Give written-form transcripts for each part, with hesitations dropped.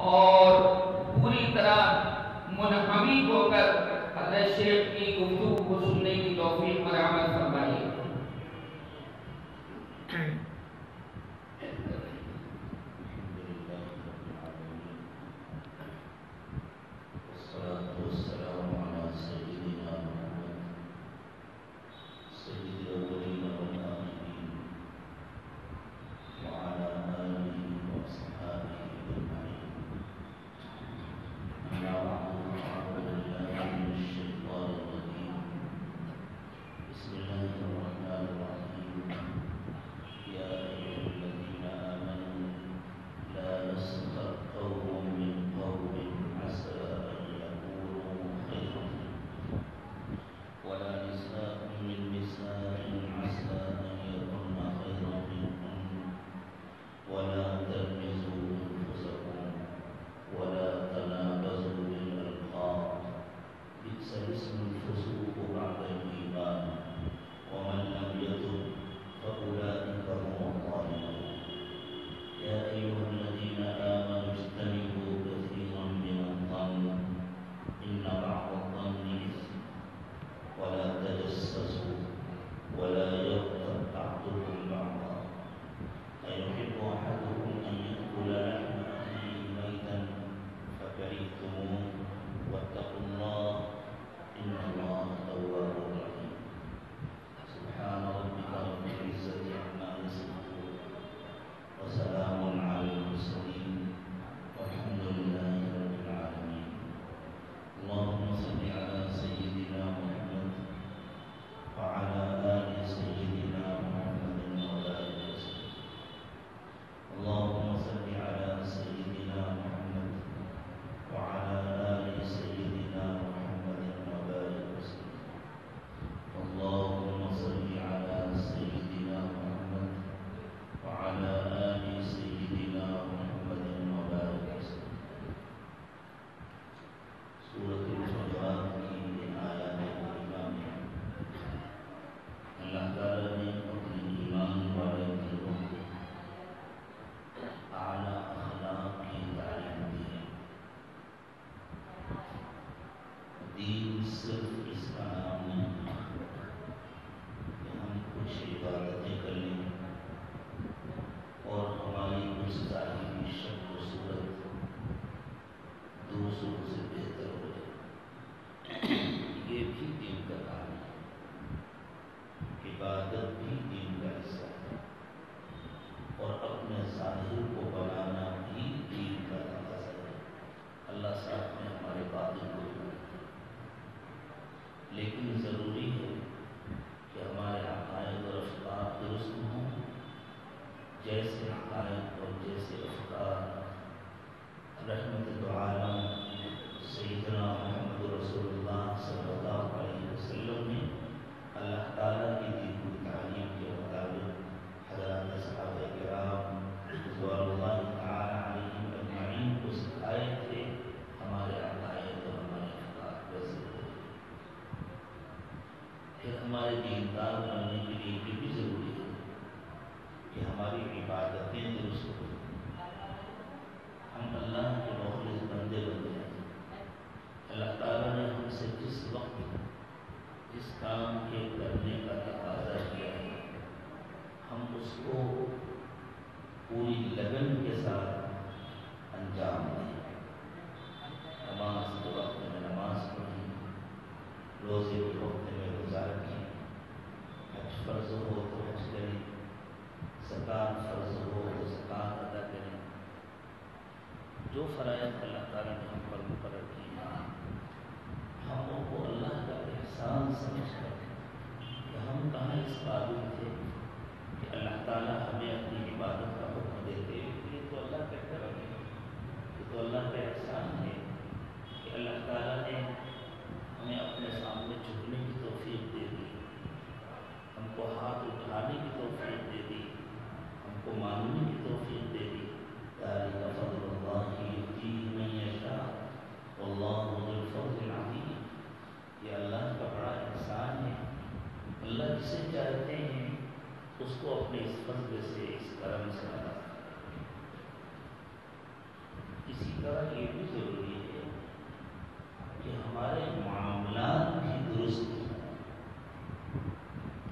اور پوری طرح منہمک ہو کر حضرت شیخ کی گفتگو کو سننے کی توفیق مرحمت فرمائیے۔ جو فرائض اللہ تعالیٰ نے ہم پر مقرر کی ہیں، ہم ان کو اللہ کا احسان سمجھ کر کہ ہم کہاں اس قابل تھے کہ اللہ تعالیٰ ہمیں اپنی عبادت کا حکم دیتے، یہ تو اللہ کا کرم ہے، یہ تو اللہ کا احسان ہے کہ اللہ تعالیٰ نے ہمیں اپنے سامنے جھکنے کی توفیق دے دی، ہم کو ہاتھ اٹھانے کی توفیق دے دی، ہم کو ماننے کی توفیق دے دی۔ ذالک فضل اللہ یؤتیہ من یشاء واللہ ذو الفضل العظیم۔ یہ اللہ کا بڑا احسان ہے، اللہ جسے چاہتے ہیں اس کو اپنے اس فضل سے، اس کرم سے نوازتے ہیں۔ اسی طرح یہ بھی ضروری ہے کہ ہمارے معاملات بھی درست ہوں،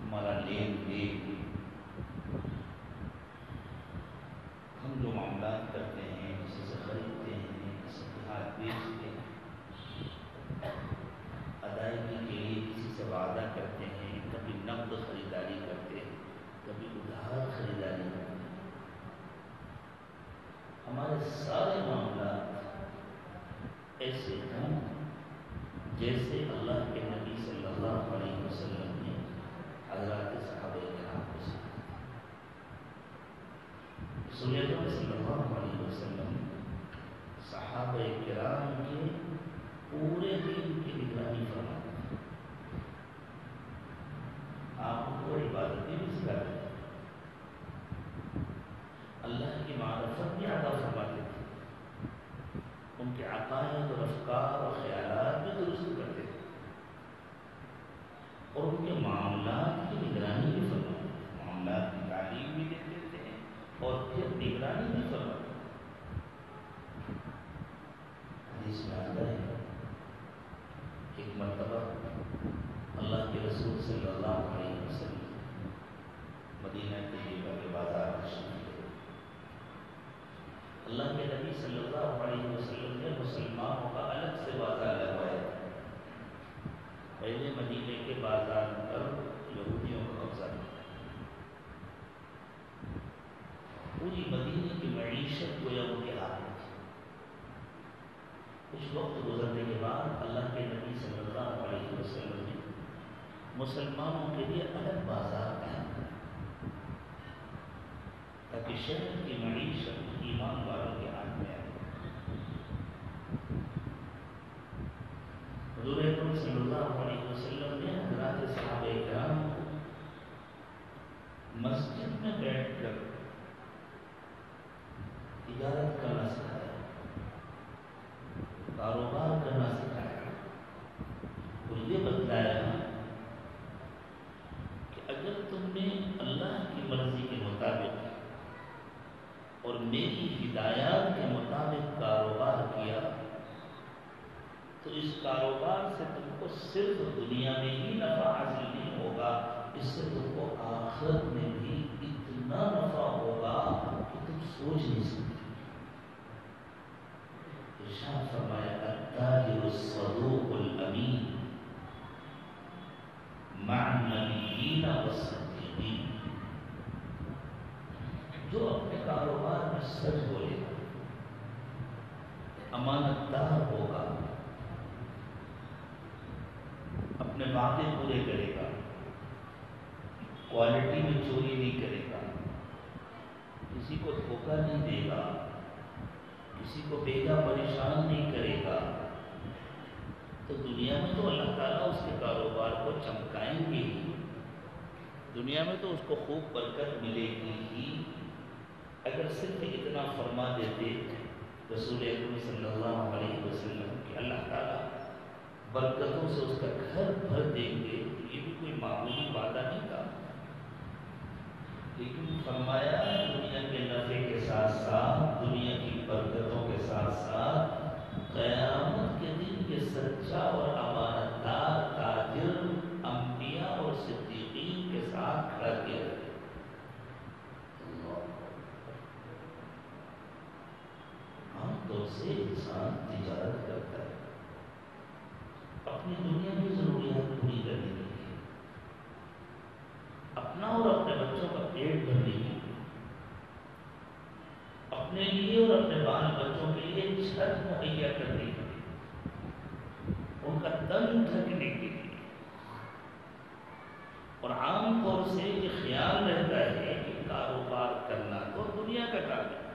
ہمارا لین دین، ہم جو معاملات کرتے ہیں، کسی سے خریدتے ہیں، کسی کے ہاتھ بیچتے ہیں، ادائیگی کے لیے کسی سے وعدہ کرتے ہیں، کبھی نقد خریداری کرتے ہیں، کبھی ادھار خریداری کرتے ہیں، ہمارے سارے معاملات ایسے ہوں جیسے اللہ کے نبی صلی اللہ علیہ وسلم نے حضرات صحابہ کرام کو سکھایا۔ رسول اللہ صلی اللہ علیہ وسلم صحابہ کرام کے پورے دین کی نگرانی فرماتے تھے، آپ کو عبادتیں بھی سکھاتے تھے، اللہ کی معرفت بھی عطا فرماتے تھے، ان کے عقائد اور افکار اور خیالات بھی درست کرتے تھے، اور ان کے معاملات کی نگرانی بھی فرماتے تھے، معاملات کی تعلیم بھی دیتے تھے اور پھر نگرانی بھی فرماتے تھے۔ حدیث میں آتا ہے ایک مرتبہ اللہ کے رسول صلی اللہ علیہ وسلم مدینہ طیبہ کے بازار میں تشریف لے گئے۔ اللہ کے نبی صلی اللہ علیہ وسلم نے مسلمانوں کا الگ سے بازار لگوایا تھا۔ پہلے مدینے کے بازار پر یہودیوں کا قبضہ تھا، پوری مدینے کی معیشت گویا ان کے ہاتھ میں تھی۔ کچھ وقت گزرنے کے بعد اللہ کے نبی صلی اللہ علیہ وسلم نے مسلمانوں کے لیے الگ بازار قائم کیا تاکہ شہر کی معیشت ایمان والوں کے ہاتھ میں آئے۔ حضور اکرم صلی اللہ علیہ وسلم نے حضرات صحابہ کرام کو مسجد میں بیٹھ کر تجارت کرنا سکھایا، کاروبار کرنا سکھایا، اور یہ بتلایا کہ اگر تم نے اللہ کی مرضی کے مطابق اور میری ہدایات کے مطابق کاروبار کیا تو اس کاروبار سے تم کو صرف دنیا میں ہی نفع حاصل نہیں ہوگا، اس سے تم کو آخرت میں بھی اتنا نفع ہوگا کہ تم سوچ نہیں سکتے۔ ارشاد فرمایا التاجر الصدوق الامین مع النبیین والصدیقین، جو اپنے کاروبار میں سچ بولے گا، امانت دار ہوگا، اپنے وعدے پورے کرے گا، کوالٹی میں چوری نہیں کرے گا، کسی کو دھوکہ نہیں دے گا، کسی کو بھیجا پریشان نہیں کرے گا، تو دنیا میں تو اللہ تعالیٰ اس کے کاروبار کو چمکائیں گے ہی، دنیا میں تو اس کو خوب برکت ملے گی ہی۔ اگر صرف اتنا فرما دیتے رسول اکرم صلی اللہ علیہ وسلم کہ اللہ تعالیٰ برکتوں سے اس کا گھر بھر دیں گے، تو یہ بھی کوئی معمولی وعدہ نہیں تھا، لیکن فرمایا دنیا کے نفع کے ساتھ ساتھ، دنیا کی برکتوں کے ساتھ ساتھ قیامت کے دن یہ سچا اور امانت دار تاجر انبیاء اور صدیقین کے ساتھ کھڑا کیا جائے۔ عام طور سے انسان تجارت کرتا ہے اپنی دنیا کی ضروریات پوری کرنے کے لیے، اپنا اور اپنے بچوں کا پیٹ بھرنے کے لیے، اپنے لیے اور اپنے بال بچوں کے لیے چھت مہیا کرنے کے لیے، ان کا تن ڈھکنے کے لیے، اور عام طور سے یہ خیال رہتا ہے کہ کاروبار کرنا تو دنیا کا کام ہے۔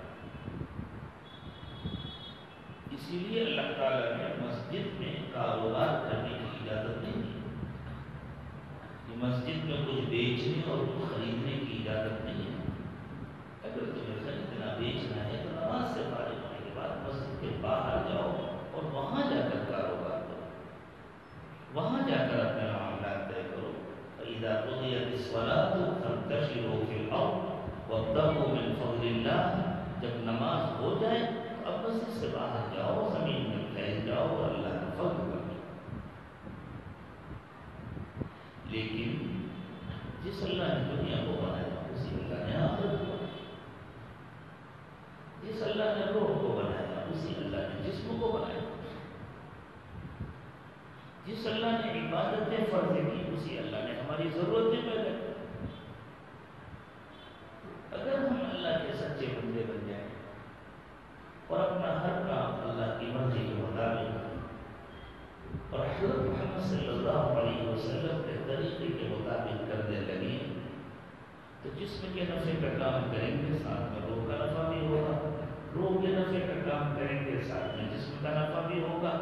اسی لیے اللہ تعالیٰ نے مسجد میں کاروبار کرنے کی اجازت نہیں دی، کہ مسجد میں کچھ بیچنے اور کچھ خریدنے کی اجازت نہیں ہے۔ اگر تمہیں خریدنا بیچنا ہے تو نماز سے فارغ ہونے کے بعد مسجد کے باہر جاؤ اور وہاں جا کر کاروبار کرو، وہاں جا کر اپنے معاملات طے کرو۔ فَإِذَا قُضِيَتِ الصَّلَاةُ فَانتَشِرُوا فِي الْأَرْضِ وَابْتَغُوا مِنْ فَضْلِ اللَّهِ، جب نماز ہو جائے اب بس مسجد سے باہر جاؤ، زمین میں پھیل جاؤ اور اللہ کا فضل کرو۔ لیکن جس اللہ نے دنیا کو بنایا اسی اللہ نے آخرت کو بنایا، جس اللہ نے روح کو بنایا اسی اللہ نے جسم کو بنایا، جس اللہ نے عبادتیں فرض کی اسی اللہ نے ہماری ضرورتیں پیدا کی۔ اگر ہم اللہ کے سچے بندے بن جائیں اور اپنا ہر کام اللہ کی مرضی کے مطابق اور حضرت محمد صلی اللہ علیہ وسلم کے طریقے کے مطابق کرنے لگے تو جسم کے نفع کا کام کریں گے ساتھ میں روح کا نفع بھی ہوگا، روح کے نفع کا کام کریں گے ساتھ میں جسم کا نفع بھی ہوگا،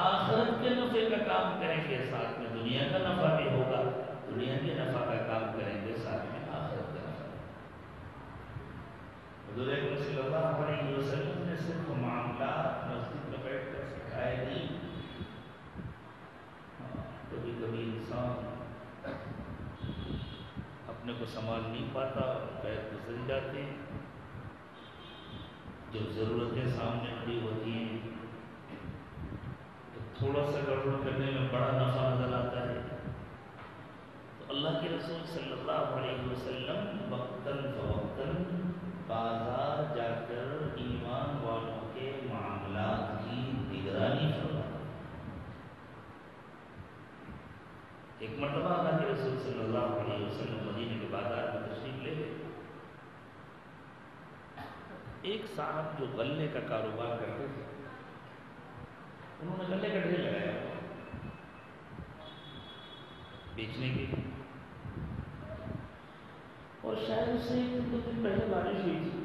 آخرت کے نفع کا کام کریں گے ساتھ میں دنیا کا نفع بھی ہوگا، دنیا کے نفع کا کام کریں گے ساتھ میں آخرت کا نفع۔ حضور اکرم صلی اللہ علیہ وسلم نے صرف معاملات مسجد میں بیٹھ کر سکھائے نہیں۔ کبھی کبھی انسان اپنے کو سنبھال نہیں پاتا، پیر پھسل جاتے ہیں، جب ضرورتیں سامنے کھڑی ہوتی ہیں تو تھوڑا سا گڑبڑ کرنے میں بڑا نفع نظر آتا ہے، تو اللہ کے رسول صلی اللہ علیہ وسلم وقتاً فوقتاً بازار جا کر ایمان والوں کے معاملات کی نگرانی فرماتے۔ ایک مرتبہ اللہ کے رسول صلی اللہ علیہ وسلم مدینے کے بازار میں تشریف لے گئے۔ ایک صاحب جو غلے کا کاروبار کرتے تھے، انہوں نے غلے کا ڈھیر لگایا بیچنے کے لیے، اور شاید اس سے دو دن پہلے بارش ہوئی تھی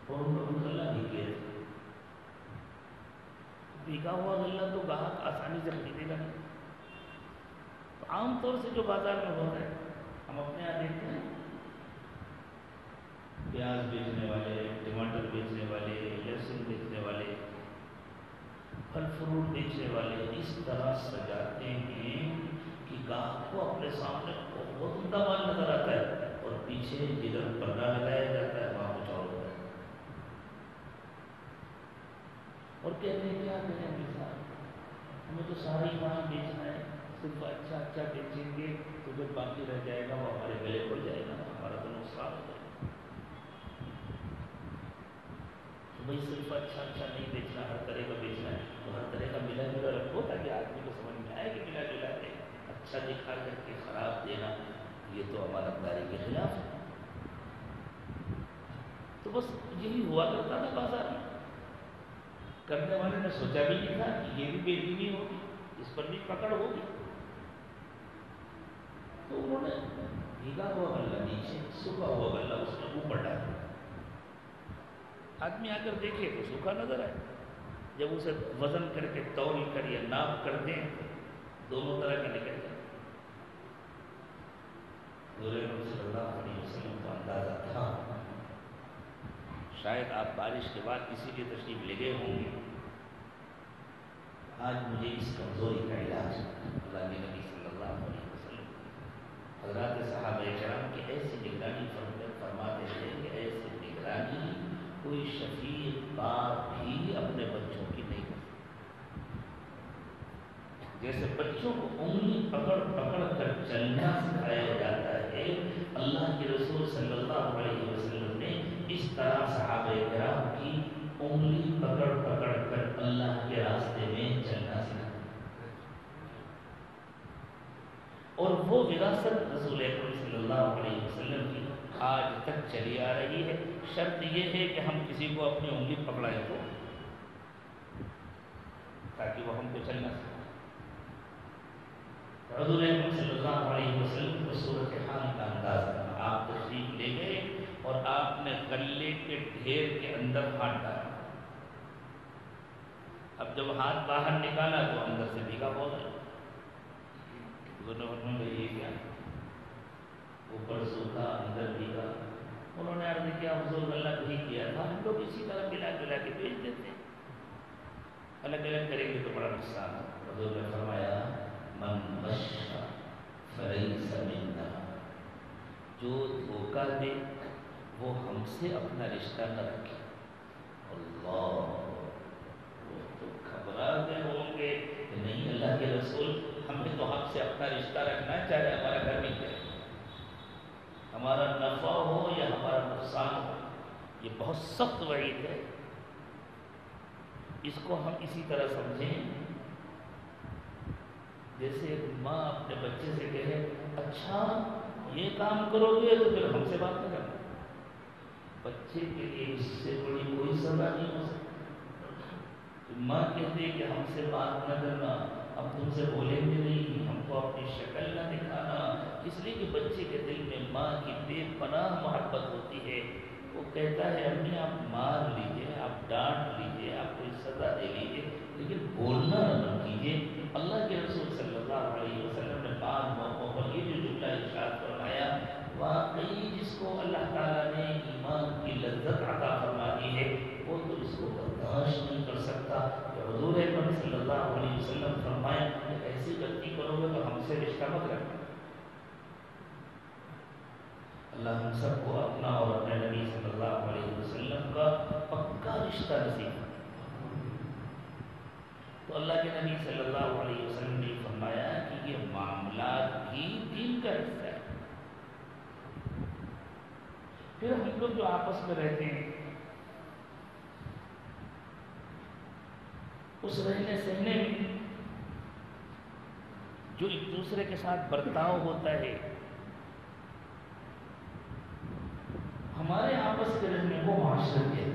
اور ان کو غلہ نکلے تھے۔ بھیگا ہوا غلہ تو گاہک آسانی سے خریدے گا نہیں۔ عام طور سے جو بازار میں ہو رہا ہے، ہم اپنے یہاں دیکھتے ہیں پیاز بیچنے والے، ٹماٹر بیچنے والے، لہسن بیچنے والے، پھل فروٹ بیچنے والے اس طرح سجاتے ہیں کہ گاہک کو اپنے سامنے بہت عمدہ مال نظر آتا ہے اور پیچھے جدھر پردہ لگایا جاتا ہے وہاں کچھ اور ہوتا ہے، اور کہتے ہیں کیا کریں گے صاحب، ہمیں تو سارا ہی مال بیچنا ہے، صرف اچھا اچھا بیچیں گے تو جو باقی رہ جائے گا وہ ہمارے گلے پڑ جائے گا، ہمارا تو نقصان ہو جائے گا۔ تو بھائی صرف اچھا اچھا نہیں بیچنا، ہر طرح کا بیچنا ہے، تو ہر طرح کا ملا جلا رکھو تاکہ آدمی کو سمجھ میں آئے کہ ملا جلا ہے، اچھا دکھا کر کے خراب دینا یہ تو امانتداری کے خلاف ہے۔ تو بس یہی ہوا کرتا تھا بازار میں۔ کرنے والے نے سوچا بھی نہیں تھا کہ یہ بھی بے دینی ہوگی، اس پر بھی پکڑ ہوگی، تو انہوں نے بھیگا ہوا غلہ نیچے، سوکھا ہوا غلہ اس نے اوپر ڈالا۔ آدمی آ کر دیکھے تو سوکھا نظر آئے، جب اسے وزن کر کے تول کر یا ناپ کر دیں دونوں طرح کے نکل جائے۔ حضور اکرم صلی اللہ علیہ وسلم کو اندازہ تھا شاید آپ بارش کے بعد اسی لیے تشریف لے گئے ہوں گے، آج مجھے اس کمزوری کا علاج اللہ کے نبی صلی اللہ علیہ وسلم حضرات صحابہ کرام کی ایسی نگرانی فرماتے تھے کہ ایسی نگرانی کوئی شفیق باپ بھی اپنے بچوں کی نہیں کر سکتا۔ جیسے بچوں کو انگلی پکڑ پکڑ کر چلنا سکھایا جاتا ہے، اللہ کے رسول صلی اللہ علیہ وسلم نے اس طرح صحابہ کرام کی انگلی پکڑ پکڑ کر اللہ کے راستے میں چلنا سکھایا، اور وہ وراثت رسول اکرم صلی اللہ علیہ وسلم کی آج تک چلی آ رہی ہے۔ شرط یہ ہے کہ ہم کسی کو اپنی انگلی پکڑائیں تو تاکہ وہ ہم کو چلنا سکھائے۔ حضور اکرم صلی اللہ علیہ وسلم کو صورت حال کا اندازہ، آپ تشریف لے گئے اور آپ نے غلے کے ڈھیر کے اندر ہاتھ ڈالا، اب جب ہاتھ باہر نکالا تو اندر سے بھیگا ہوا گیا۔ دونوں نے یہ کیا، اوپر سوکھا اندر بھیگا۔ انہوں نے عرض کیا حضور اللہ بھی کیا تھا، ہم لوگ اسی طرح ملا جلا کے بیچ دیتے ہیں، الگ الگ کریں گے تو بڑا نقصان ہے۔ حضور نے فرمایا من غش فلیس منا، جو دھوکہ دے وہ ہم سے اپنا رشتہ نہ رکھے۔ اللہ، وہ تو گھبرا گئے ہوں گے کہ نہیں اللہ کے رسول، ہمیں تو آپ سے اپنا رشتہ رکھنا چاہے ہمارا گھر مل جائے، ہمارا نفع ہو یا ہمارا نقصان ہو۔ یہ بہت سخت وعید ہے، اس کو ہم اسی طرح سمجھیں جیسے ایک ماں اپنے بچے سے کہے اچھا یہ کام کرو گے تو پھر ہم سے بات نہ کرنا۔ بچے کے لیے اس سے بڑی کوئی سزا نہیں ہو سکتی۔ ماں کہتے ہیں کہ ہم سے بات نہ کرنا، ہم تم سے بولیں گے نہیں، ہم کو اپنی شکل نہ دکھانا، اس لیے کہ بچے کے دل میں ماں کی بے پناہ محبت ہوتی ہے۔ وہ کہتا ہے امی آپ مار لیجئے، آپ ڈانٹ لیجئے، آپ کوئی سزا دے لیجئے، لیکن بولنا نہ کیجئے۔ اللہ کے رسول صلی اللہ علیہ وسلم نے بعض موقعوں پر یہ جو جملہ ارشاد فرمایا، واقعی جس کو اللہ تعالیٰ نے ایمان کی لذت عطا فرما دی ہے وہ تو اس کو برداشت نہیں کر سکتا کہ حضور اکرم صلی اللہ علیہ وسلم فرمائے کہ ایسی غلطی کرو گے تو ہم سے رشتہ مت رکھنا۔ اللہ ہم سب کو اپنا اور اپنے نبی صلی اللہ علیہ وسلم کا پکا رشتہ نصیب کرے۔ تو اللہ کے نبی صلی اللہ علیہ وسلم نے فرمایا کہ یہ معاملات بھی دین کا حصہ ہے۔ پھر ہم لوگ جو آپس میں رہتے ہیں اس رہنے سہنے میں جو ایک دوسرے کے ساتھ برتاؤ ہوتا ہے، ہمارے آپس کے رہنے کو معاشرت ہے،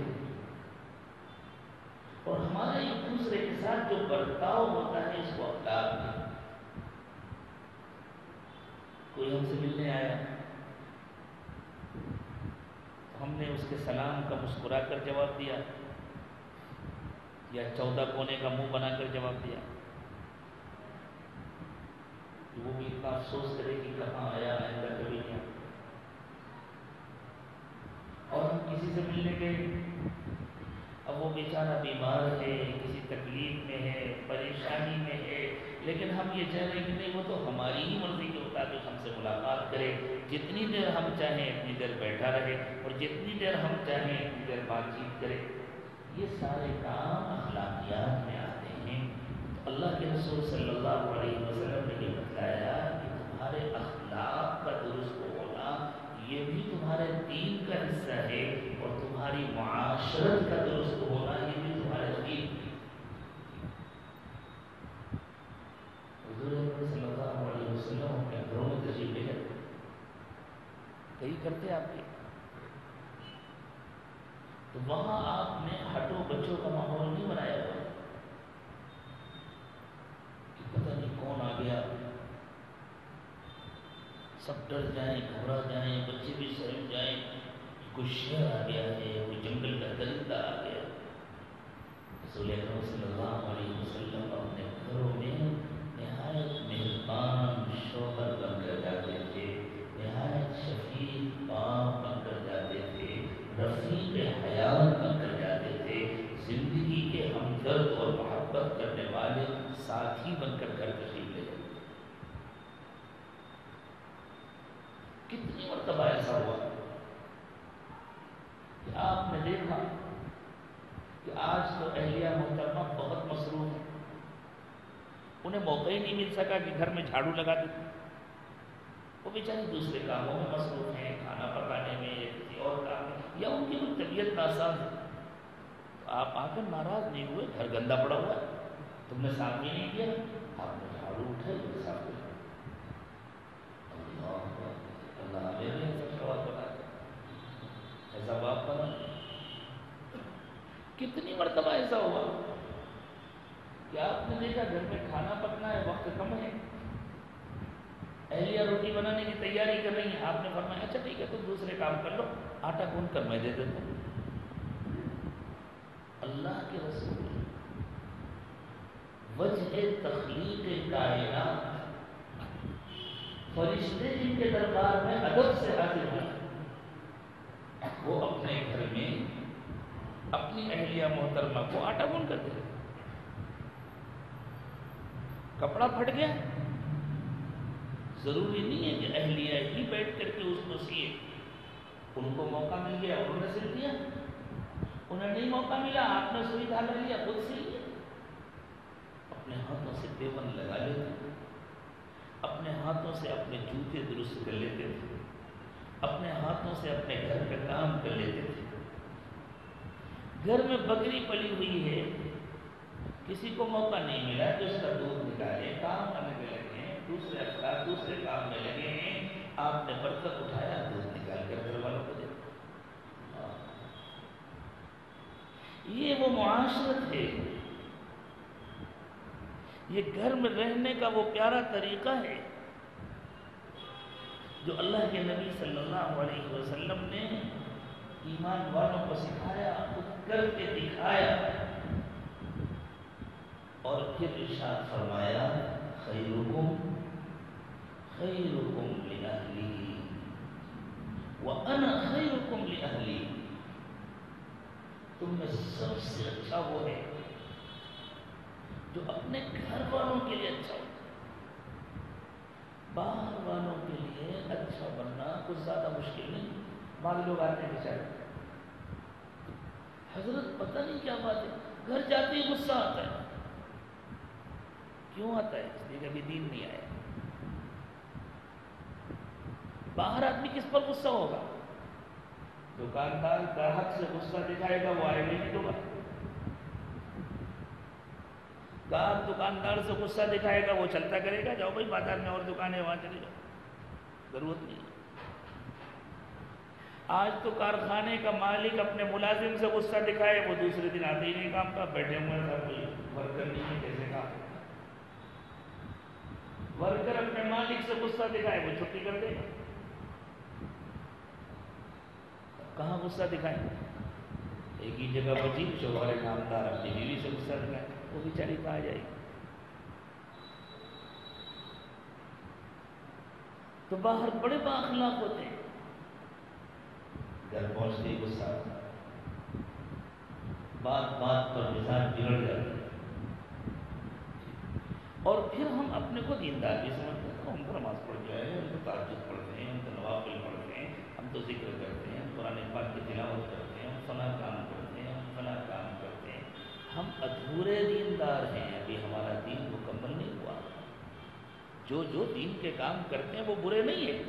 اور ہمارے ایک دوسرے کے ساتھ جو برتاؤ ہوتا ہے اس کو اخلاق ہے۔ کوئی ہم سے ملنے آیا، ہم نے اس کے سلام کا مسکرا کر جواب دیا یا 14 کونے کا منہ بنا کر جواب دیا، وہ بھی اتنا افسوس کرے کہ کہاں آیا آئندہ کبھی نہیں۔ اور ہم کسی سے ملنے گئے، اب وہ بیچارہ بیمار ہے، کسی تکلیف میں ہے، پریشانی میں ہے، لیکن ہم یہ چاہ رہے ہیں کہ نہیں وہ تو ہماری ہی مرضی کے مطابق ہم سے ملاقات کرے، جتنی دیر ہم چاہیں اتنی دیر بیٹھا رہے اور جتنی دیر ہم چاہیں اتنی دیر بات چیت کرے۔ یہ سارے کام اخلاقیات میں آتے ہیں۔ تو اللہ کے رسول صلی اللہ علیہ وسلم نے یہ بتایا کہ تمہارے اخلاق کا درست ہونا یہ بھی تمہارے دین کا حصہ ہے، اور تمہاری معاشرت کا درست ہونا یہ بھی تمہارے دین کا۔ حضور اکرم صلی اللہ علیہ وسلم اپنے گھروں میں تشریف لے جاتے، کئی کرتے آپ کے، تو وہاں آپ نے ہٹو بچوں کا ماحول نہیں بنایا ہوا کہ پتہ نہیں کون آ گیا، سب ڈر جائیں، گھبرا جائیں، بچے بھی سہم جائیں، کوئی شیر آ گیا ہے، کوئی جنگل کا درندہ آ گیا۔ رسول اکرم صلی اللہ علیہ وسلم اپنے گھروں میں نہایت مہربان شوہر بن کر جاتے تھے، نہایت شفیق باپ بن کر جاتے تھے، رفیق حیات بن کر جاتے تھے، زندگی کے ہمدرد اور محبت کرنے والے ساتھی بن کر گھر تشریف لے جاتے۔ کتنی مرتبہ ایسا ہوا کہ آپ نے دیکھا کہ آج تو اہلیہ محترمہ بہت مصروف ہیں، انہیں موقع ہی نہیں مل سکا کہ گھر میں جھاڑو لگا دیں، وہ بیچاری دوسرے کاموں میں مصروف ہیں، کھانا پکانے میں یا کسی اور کام میں، یا ان کی کوئی طبیعت ناساز ہے۔ تو آپ آ کر ناراض نہیں ہوئے، گھر گندا پڑا ہوا ہے، تم نے صاف بھی نہیں کیا، آپ نے جھاڑو اٹھائی صاف کیا۔ اللہ میرے سب سوال بنا ایسا باپ بنا۔ کتنی مرتبہ ایسا ہوا کہ آپ نے دیکھا گھر میں کھانا پکنا ہے، وقت کم ہے، اہلیہ روٹی بنانے کی تیاری کر رہی ہیں، آپ نے فرمایا اچھا ٹھیک ہے تم دوسرے کام کر لو، آٹا گوندھ کر میں دے دیتا ہوں۔ اللہ کے رسول وجہ تخلیق کائنات، فرشتے جن کے دربار میں ادب سے حاضر ہوئے، وہ اپنے گھر میں اپنی اہلیہ محترمہ کو آٹا گوندھ کر دے، کپڑا پھٹ گیا، ضروری نہیں ہے کہ اہلیہ ہی بیٹھ کر کے اس کو سیے، ان کو موقع مل گیا انہوں نے سل دیا، انہیں نہیں موقع ملا، آپ نے سوئی دھاگا لیا، خود سی لیا، اپنے ہاتھوں سے دیوبند لگا لیتے تھے، اپنے ہاتھوں سے اپنے جوتے درست کر لیتے تھے، اپنے ہاتھوں سے اپنے گھر کا کام کر لیتے تھے۔ گھر میں بکری پلی ہوئی ہے، کسی کو موقع نہیں ملا کہ اس کا دودھ نکالے، کام کرنے میں لگے ہیں، دوسرے افراد دوسرے کام میں لگے ہیں، آپ نے برتن اٹھایا، دودھ نکال کر گھر والوں کو دے دیا۔ یہ وہ معاشرت ہے، یہ گھر میں رہنے کا وہ پیارا طریقہ ہے جو اللہ کے نبی صلی اللہ علیہ وسلم نے ایمان والوں کو سکھایا، خود کر کے دکھایا، اور پھر ارشاد فرمایا خیرکم خیرکم لأہلی وأنا خیرکم لأہلی، تم میں سب سے اچھا وہ ہے جو اپنے گھر والوں کے لیے اچھا ہوتا ہے۔ باہر والوں کے لیے اچھا بننا کچھ زیادہ مشکل نہیں۔ بعض لوگ آتے ہیں بیچارے، حضرت پتہ نہیں کیا بات ہے، گھر جاتے ہی غصہ آتا ہے۔ کیوں آتا ہے؟ اس لیے کہ ابھی دین نہیں آیا۔ باہر آدمی کس پر غصہ ہوگا؟ دکاندار گاہک سے غصہ دکھائے گا، وہ آئے گا نہیں دوبارہ۔ گاہک دکاندار سے غصہ دکھائے گا، وہ چلتا کرے گا، جاؤ بھائی بازار میں اور دکانیں وہاں چلے جاؤ، ضرورت نہیں۔ آج تو کارخانے کا مالک اپنے ملازم سے غصہ دکھائے، وہ دوسرے دن آتے ہی نہیں کام کا، بیٹھے ہوئے ہیں، کوئی ورکر نہیں ہے، کیسے کام؟ ورکر اپنے مالک سے غصہ دکھائے، وہ چھٹی کر دے گا۔ کہاں غصہ دکھائیں؟ ایک ہی جگہ بچی، شوہر نامدار اپنی بیوی سے غصہ دکھائے، وہ بیچاری کہاں جائے گی؟ تو باہر بڑے بااخلاق ہوتے ہیں، گھر پہنچتے ہی غصہ، بات بات پر مزاج بگڑ جاتا ہے۔ اور پھر ہم اپنے کو دیندار بھی سمجھتے ہیں، ہم تو نماز پڑھ جائے، ہم تو تہجد پڑھتے ہیں، ہم تو نوافل پڑھتے ہیں، ہم تو ذکر کرتے ہیں، قرآن پاک کی تلاوت کرتے ہیں، ہم فلاں کام کرتے ہیں، ہم فلاں کام کرتے ہیں۔ ہم ادھورے دیندار ہیں، ابھی ہمارا دین مکمل نہیں ہوا۔ جو جو دین کے کام کرتے ہیں وہ برے نہیں ہیں،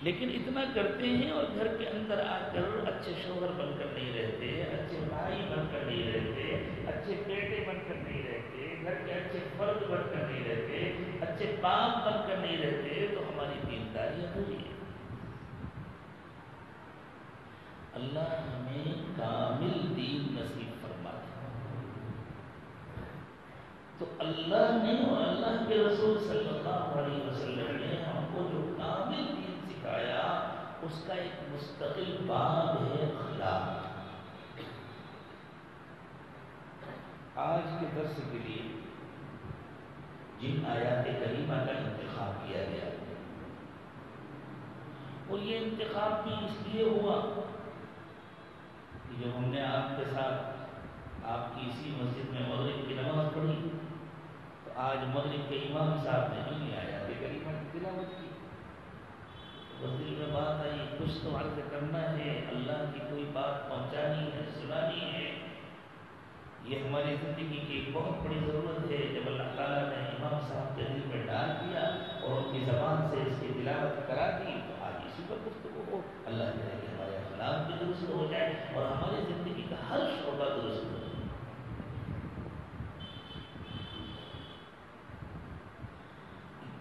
لیکن اتنا کرتے ہیں اور گھر کے اندر آ کر اچھے شوہر بن کر نہیں رہتے، اچھے بھائی بن کر نہیں رہتے، اچھے بیٹے بن کر نہیں رہتے، گھر کے اچھے فرد بن کر نہیں رہتے، اچھے باپ بن کر نہیں رہتے، تو ہماری دینداری ادھوری ہے۔ اللہ ہمیں کامل دین نصیب فرمائے۔ تو اللہ نے اور اللہ کے رسول صلی اللہ علیہ وسلم نے ہم کو جو کامل دین سکھایا، اس کا ایک مستقل باب ہے اخلاق۔ آج کے درس کے لیے جن آیات کریمہ کا انتخاب کیا گیا، اور یہ انتخاب بھی اس لیے ہوا کہ جب ہم نے آپ کے ساتھ آپ کی اسی مسجد میں مغرب کی نماز پڑھی، تو آج مغرب کے امام صاحب نے نہیں آیات کریمہ کی تلاوت کی، تو دل میں بات آئی، کچھ تو عرض کرنا ہے، اللہ کی کوئی بات پہنچانی ہے، سنانی ہے۔ یہ ہماری زندگی کی ایک بہت بڑی ضرورت ہے۔ جب اللہ تعالیٰ نے امام صاحب کے دل میں ڈال دیا اور ان کی زبان سے اس کی تلاوت کرا دی، تو آج اسی پر گفتگو ہو۔ اللہ کرے کہ ہمارے اخلاق بھی درست ہو جائے اور ہماری زندگی کا ہر شعبہ درست ہو جائے۔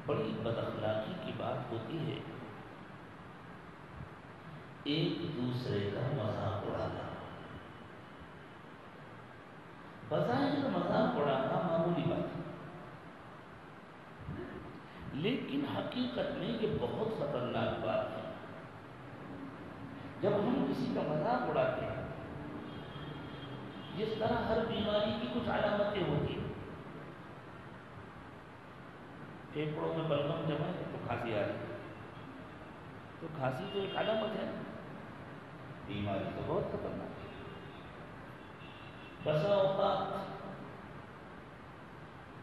بڑی بد اخلاقی کی بات ہوتی ہے ایک دوسرے کا مذاق اڑانا۔ بظاہر مذاق اڑانا معمولی بات ہے، لیکن حقیقت میں یہ بہت خطرناک بات ہے۔ جب ہم کسی کا مذاق اڑاتے ہیں، جس طرح ہر بیماری کی کچھ علامتیں ہوتی ہیں، پھیپھڑوں میں بلغم جمع ہے تو کھانسی آ رہی ہے، تو کھانسی تو ایک علامت ہے، بیماری تو بہت خطرناک ہے۔ بسا اوقات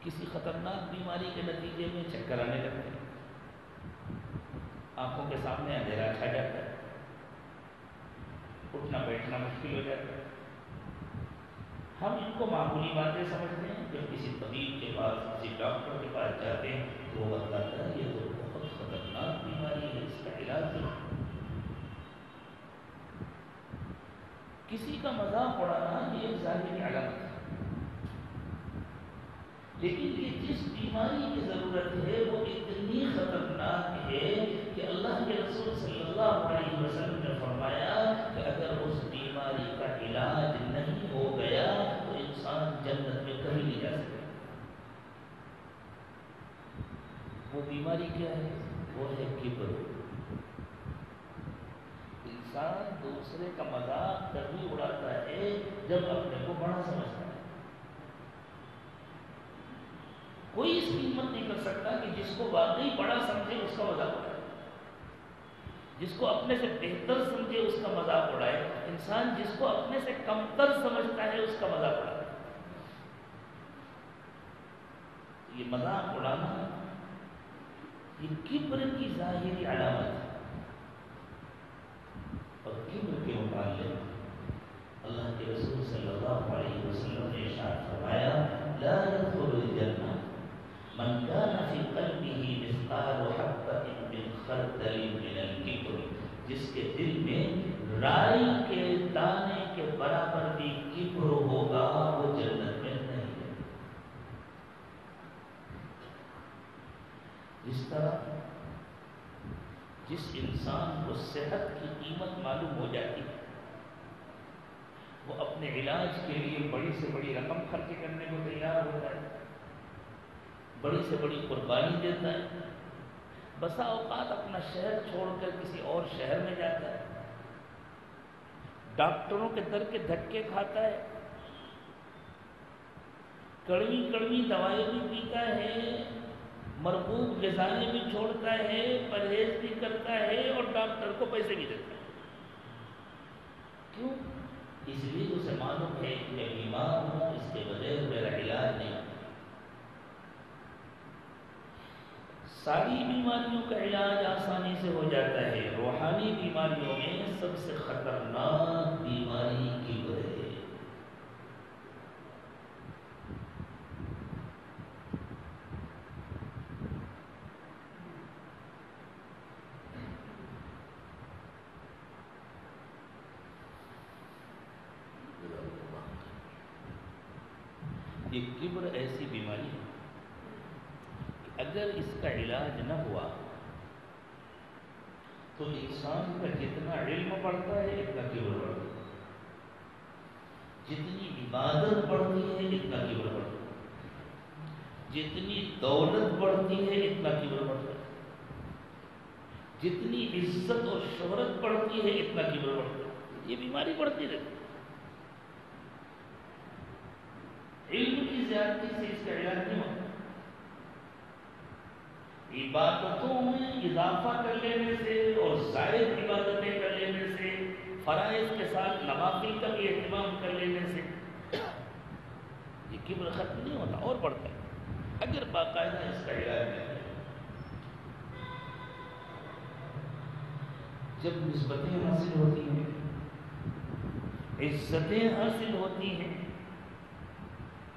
کسی خطرناک بیماری کے نتیجے میں چکر آنے لگتے ہیں، آنکھوں کے سامنے اندھیرا چھا جاتا ہے، اٹھنا بیٹھنا مشکل ہو جاتا ہے۔ ہم ان کو معمولی باتیں سمجھتے ہیں، جب کسی طبیب کے پاس کسی ڈاکٹر کے پاس جاتے ہیں تو وہ بتاتا ہے یہ تو بہت خطرناک بیماری ہے، اس کا علاج ہے۔ کسی کا مذاق اڑانا یہ ایک ظاہری علامت ہے، لیکن یہ جس بیماری کی ضرورت ہے وہ اتنی خطرناک ہے کہ اللہ کے رسول صلی اللہ علیہ وسلم نے فرمایا کہ اگر اس بیماری کا علاج نہیں ہو گیا تو انسان جنت میں کبھی نہیں جا سکتا۔ وہ بیماری کیا ہے؟ وہ ہے کبر۔ انسان دوسرے کا مذاق تبھی اڑاتا ہے جب اپنے کو بڑا سمجھتا ہے۔ کوئی اس کی ہمت نہیں کر سکتا کہ جس کو واقعی بڑا سمجھے اس کا مذاق اڑائے، جس کو اپنے سے بہتر سمجھے اس کا مذاق اڑائے۔ انسان جس کو اپنے سے کمتر سمجھتا ہے اس کا مذاق اڑائے۔ یہ مذاق اڑانا یہ کبر کی ظاہری علامت ہے۔ اور کبر کے متعلق اللہ کے رسول صلی اللہ علیہ وسلم نے ارشاد فرمایا لا يدخل الجنہ من كان في قلبه مثقال حبة من خردل من الكبر، جس کے دل میں رائی کے دانے کے برابر بھی کبر ہوگا وہ جنت میں نہیں ہے۔ اس طرح جس انسان کو صحت کی قیمت معلوم ہو جاتی ہے وہ اپنے علاج کے لیے بڑی سے بڑی رقم خرچ کرنے کو تیار ہوتا ہے، بڑی سے بڑی قربانی دیتا ہے، بسا اوقات اپنا شہر چھوڑ کر کسی اور شہر میں جاتا ہے، ڈاکٹروں کے در کے دھکے کھاتا ہے، کڑوی کڑوی دوائیں بھی پیتا ہے، مرغوب غذائیں بھی چھوڑتا ہے، پرہیز بھی کرتا ہے اور ڈاکٹر کو پیسے بھی دیتا ہے۔ کیوں؟ اس لیے اسے معلوم ہے کہ میں بیمار ہوں، اس کے بغیر میرا علاج نہیں۔ ساری بیماریوں کا علاج آسانی سے ہو جاتا ہے، روحانی بیماریوں میں سب سے خطرناک بیماری کبر ہے۔ یہ کبر ایسی بیماری ہے کہ اگر اس کا علاج نہ ہوا تو انسان کا جتنا علم بڑھتا ہے اتنا کبر بڑھتا ہے، جتنی عبادت بڑھتی ہے اتنا کبر بڑھتا ہے، جتنی دولت بڑھتی ہے اتنا کبر بڑھتا ہے، جتنی عزت اور شہرت بڑھتی ہے اتنا کبر بڑھتا ہے۔ یہ بیماری بڑھتی رہتی ہے۔ علم کی زیادتی سے اس کا علاج نہیں ہوتا۔ عبادتوں میں اضافہ کر لینے سے اور زائد عبادتیں کر لینے سے، فرائض کے ساتھ نوافل کا بھی اہتمام کر لینے سے یہ کبر ختم نہیں ہوتا اور بڑھتا ہے اگر باقاعدہ اس کا علاج نہیں ہے۔ جب نسبتیں حاصل ہوتی ہیں، عزتیں حاصل ہوتی ہیں،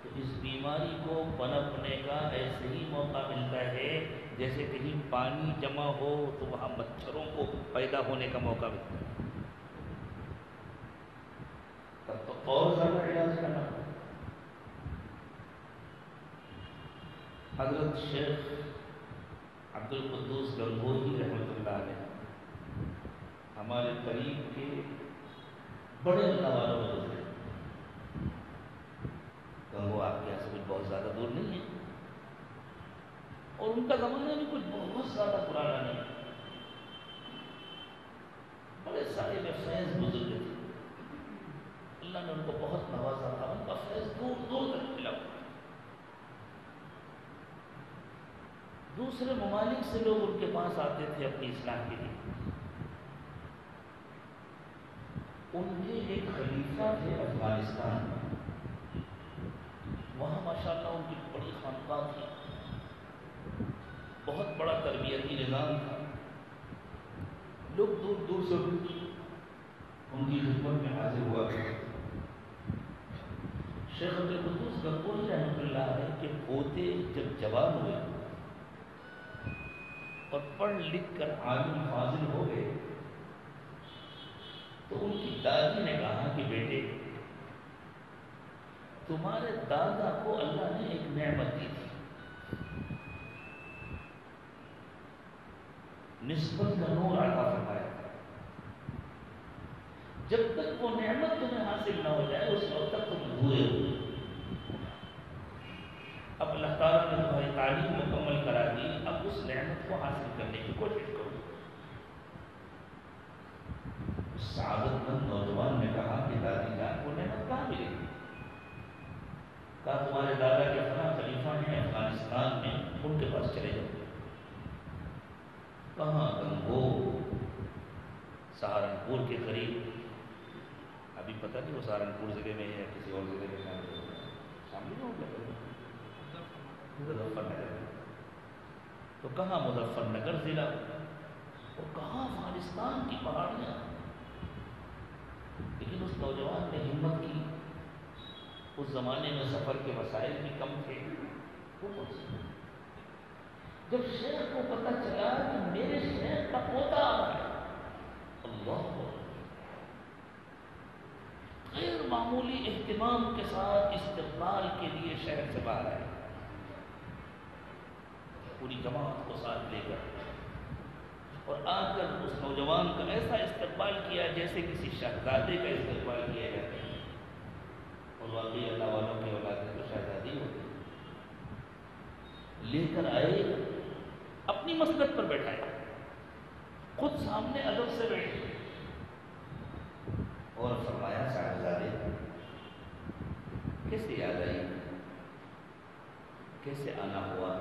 تو اس بیماری کو پنپنے کا ایسے ہی موقع ملتا ہے جیسے کہیں پانی جمع ہو تو وہاں مچھروں کو پیدا ہونے کا موقع ملتا ہے۔ تب تو اور زیادہ علاج کرنا۔ حضرت شیخ عبد القدوس گنگوہی رحمۃ اللہ علیہ ہمارے قریب کے بڑے اللہ والوں میں گزرے۔ گنگو آپ کے یہاں سے کچھ بہت زیادہ دور نہیں ہے اور ان کا زمانہ بھی کچھ بہت زیادہ پرانا نہیں ہے، بڑے صاحب فیض بزرگ تھے، اللہ نے ان کو بہت نوازا تھا، ان کا فیض دور دور تک ملا۔ دوسرے ممالک سے لوگ ان کے پاس آتے تھے اپنی اصلاح کے لیے۔ ان کے ایک خلیفہ تھے افغانستان میں، وہاں ماشاءاللہ ان کی بڑی خانقاہ تھی، بہت بڑا تربیتی نظام تھا، لوگ دور دور سے ان کی خدمت شیخ عبدالقدوس گنگوہی رحمۃ اللہ علیہ کے پوتے جب جوان ہوئے اور پڑھ لکھ کر عالم فاضل ہو گئے تو ان کی دادی نے کہا کہ بیٹے تمہارے دادا کو اللہ نے ایک نعمت دی تھی، نسبت کا نور عطا فرمایا تھا، جب تک وہ نعمت تمہیں حاصل نہ ہو جائے اس وقت تک تم ادھورے ہو۔ اب اللہ تعالیٰ نے تمہاری تعلیم مکمل کرا دی، اب اس نعمت کو حاصل کرنے کی کوشش کرو۔ سعادت مند نوجوان نے کہا کہ دادی جان وہ نعمت کہاں ملے گی؟ کہا تمہارے دادا کے فلاں خلیفہ ہیں افغانستان میں، ان کے پاس چلے جاؤ۔ کہاں گنگو سہارنپور کے قریب، ابھی پتہ نہیں وہ سہارنپور ضلع میں ہے کسی اور ضلع میں شامل ہو گیا، مظفر نگر۔ تو کہاں مظفر نگر ضلع اور کہاں افغانستان کی پہاڑیاں، لیکن اس نوجوان نے ہمت کی۔ اس زمانے میں سفر کے وسائل بھی کم تھے، وہ پہنچے۔ جب شیخ کو پتہ چلا کہ میرے شیخ کا پوتا آ رہا ہے، اللہ غیر معمولی اہتمام کے ساتھ استقبال کے لیے شہر سے باہر آئے، پوری جماعت کو ساتھ لے کر، اور آ کر اس نوجوان کا ایسا استقبال کیا جیسے کسی شہزادے کا استقبال کیا جاتا ہے، اور واقعی اللہ والوں کی اولاد میں تو شہزادی ہوتی ہے۔ لے کر آئے، اپنی مسند پر بیٹھائے، خود سامنے ادب سے بیٹھے، اور فرمایا صاحبزادے کیسے یاد آئی، کیسے آنا ہوا،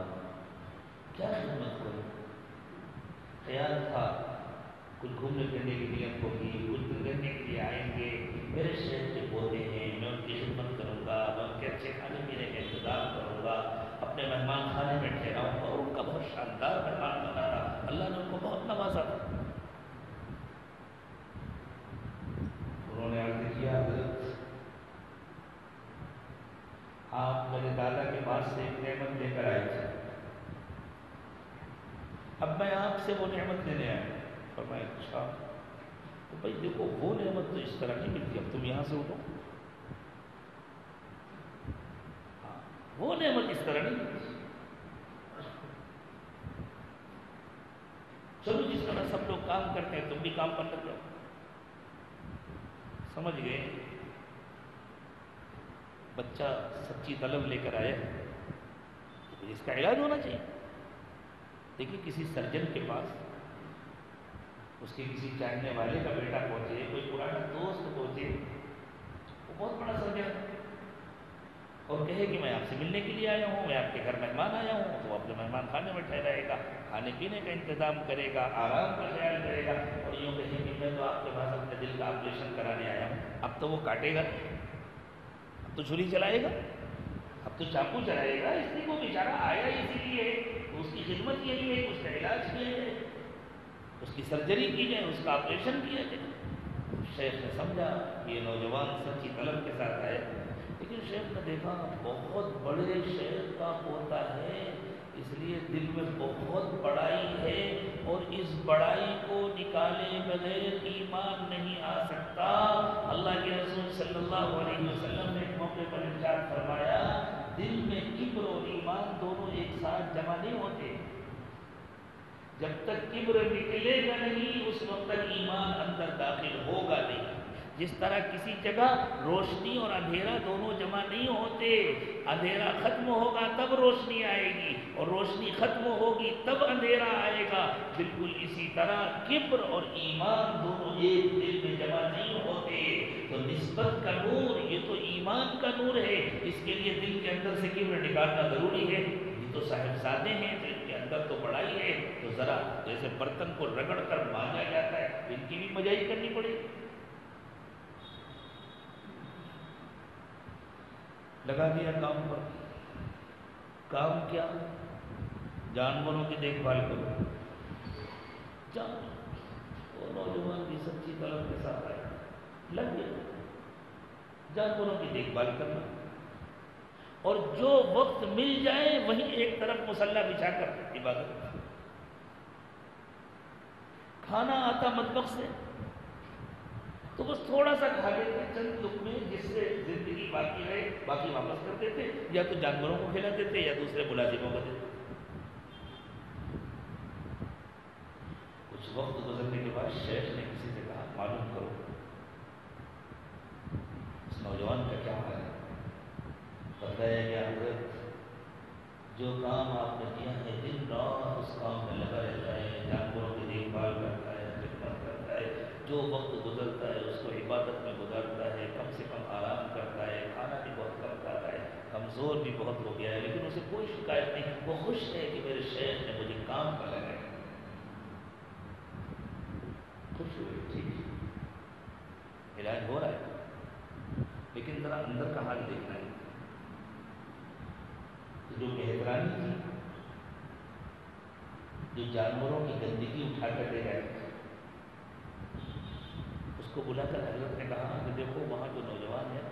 کیا خدمت ہوئی؟ خیال تھا کچھ گھومنے پھرنے کی نیت ہوگی، کچھ دن رہنے کے لیے آئیں گے، میرے شہر کے پوتے ہیں، میں ان کی خدمت کروں گا، میں ان کے اچھے کھانے پینے کا انتظام کروں گا، اپنے مہمان خانے میں ٹھہراؤں گا۔ اور ان کا بہت شاندار مہمان بنا تھا، اللہ نے ان کو بہت نوازا تھا۔ انہوں نے عرض کیا حضرت آپ میرے دادا کے پاس سے ایک نعمت لے کر آئے تھے، اب میں آپ سے وہ نعمت لینے آیا۔ فرمایا اچھا، تو بھائی دیکھو وہ نعمت تو اس طرح نہیں ملتی، اب تم یہاں سے اٹھو، ہاں وہ نعمت اس طرح نہیں ملتی، چلو جس طرح سب لوگ کام کرتے ہیں تم بھی کام پر لگ جاؤ۔ سمجھ گئے؟ بچہ سچی طلب لے کر آیا تو اس کا علاج ہونا چاہیے۔ دیکھیے کسی سرجن کے پاس اس کے کسی چاہنے والے کا بیٹا پہنچے، کوئی پرانا دوست پہنچے، وہ بہت بڑا سرجن ہے، اور کہے کہ میں آپ سے ملنے کے لیے آیا ہوں، میں آپ کے گھر مہمان آیا ہوں، تو وہ اپنے مہمان خانے میں ٹھہرائے گا، کھانے پینے کا انتظام کرے گا، آرام کا خیال کرے گا، اور یوں کہے کہ میں تو آپ کے پاس اپنے دل کا آپریشن کرانے آیا ہوں، اب تو وہ کاٹے گا، اب تو چھری چلائے گا، اب تو چاقو چلائے گا، اس لیے وہ بیچارہ آیا اسی لیے، تو اس کی خدمت یہی ہے کہ اس کا علاج کیا جائے، اس کی سرجری کی جائے، اس کا آپریشن کیا جائے۔ شیخ نے سمجھا کہ یہ نوجوان سچی طلب کے ساتھ آئے، لیکن شیخ نے دیکھا بہت بڑے شیخ کا پوتا ہے، اس لیے دل میں بہت بڑائی ہے، اور اس بڑائی کو نکالے بغیر ایمان نہیں آ سکتا۔ اللہ کے رسول صلی اللہ علیہ وسلم نے ایک موقع پر ارشاد فرمایا، دل میں کبر اور ایمان دونوں ایک ساتھ جمع نہیں ہوتے، جب تک کبر نکلے گا نہیں اس وقت تک ایمان اندر داخل ہوگا نہیں۔ جس طرح کسی جگہ روشنی اور اندھیرا دونوں جمع نہیں ہوتے، اندھیرا ختم ہوگا تب روشنی آئے گی، اور روشنی ختم ہوگی تب اندھیرا آئے گا، بالکل اسی طرح کبر اور ایمان دونوں ایک دل میں جمع نہیں ہوتے۔ تو نسبت کا نور یہ تو ایمان کا نور ہے، اس کے لیے دل کے اندر سے کبر نکالنا ضروری ہے۔ یہ تو صاحبزادے ہیں تو ان کے اندر تو بڑائی ہے، تو ذرا جیسے برتن کو رگڑ کر مانجا جاتا ہے، ان کی بھی مجائی کرنی پڑے گی۔ لگا دیا کام پر، کام کیا؟ جانوروں کی دیکھ بھال کرو۔ وہ نوجوان کی سچی طلب کے ساتھ آئے، لگ گیا جانوروں کی دیکھ بھال کرنا، اور جو وقت مل جائے وہیں ایک طرف مصلی بچھا کر عبادت. کھانا آتا مطبخ سے تو بس تھوڑا سا کھا لیتے چند لقمے جس سے زندگی باقی رہے، باقی واپس کر دیتے، یا تو جانوروں کو کھلا دیتے یا دوسرے ملازموں کو دیتے. کچھ وقت گزرنے کے بعد شیخ نے کسی سے کہا معلوم کرو اس نوجوان کا کیا حال ہے. بتایا کہ حضرت جو کام آپ نے کیا ہے دن رات اس کام میں لگا رہتا ہے، جانوروں کی دیکھ بھال کرتا ہے، خدمت کرتا ہے، جو وقت گزرتا ہے اس کو عبادت میں گزارتا ہے، کم سے کم آرام کرتا ہے، کھانا بھی بہت کم کھاتا ہے، کمزور بھی بہت ہو گیا ہے، لیکن اسے کوئی شکایت نہیں. وہ خوش ہے کہ میرے شیخ نے مجھے کام پر لگایا. خوش ہوئے، ٹھیک علاج ہو رہا ہے، لیکن ذرا اندر کا حال دیکھنا ہے. جو مہربانی تھی، جو جانوروں کی گندگی اٹھا کر لے گئے، اس کو بلا کر حضرت نے کہا کہ دیکھو وہاں جو نوجوان ہے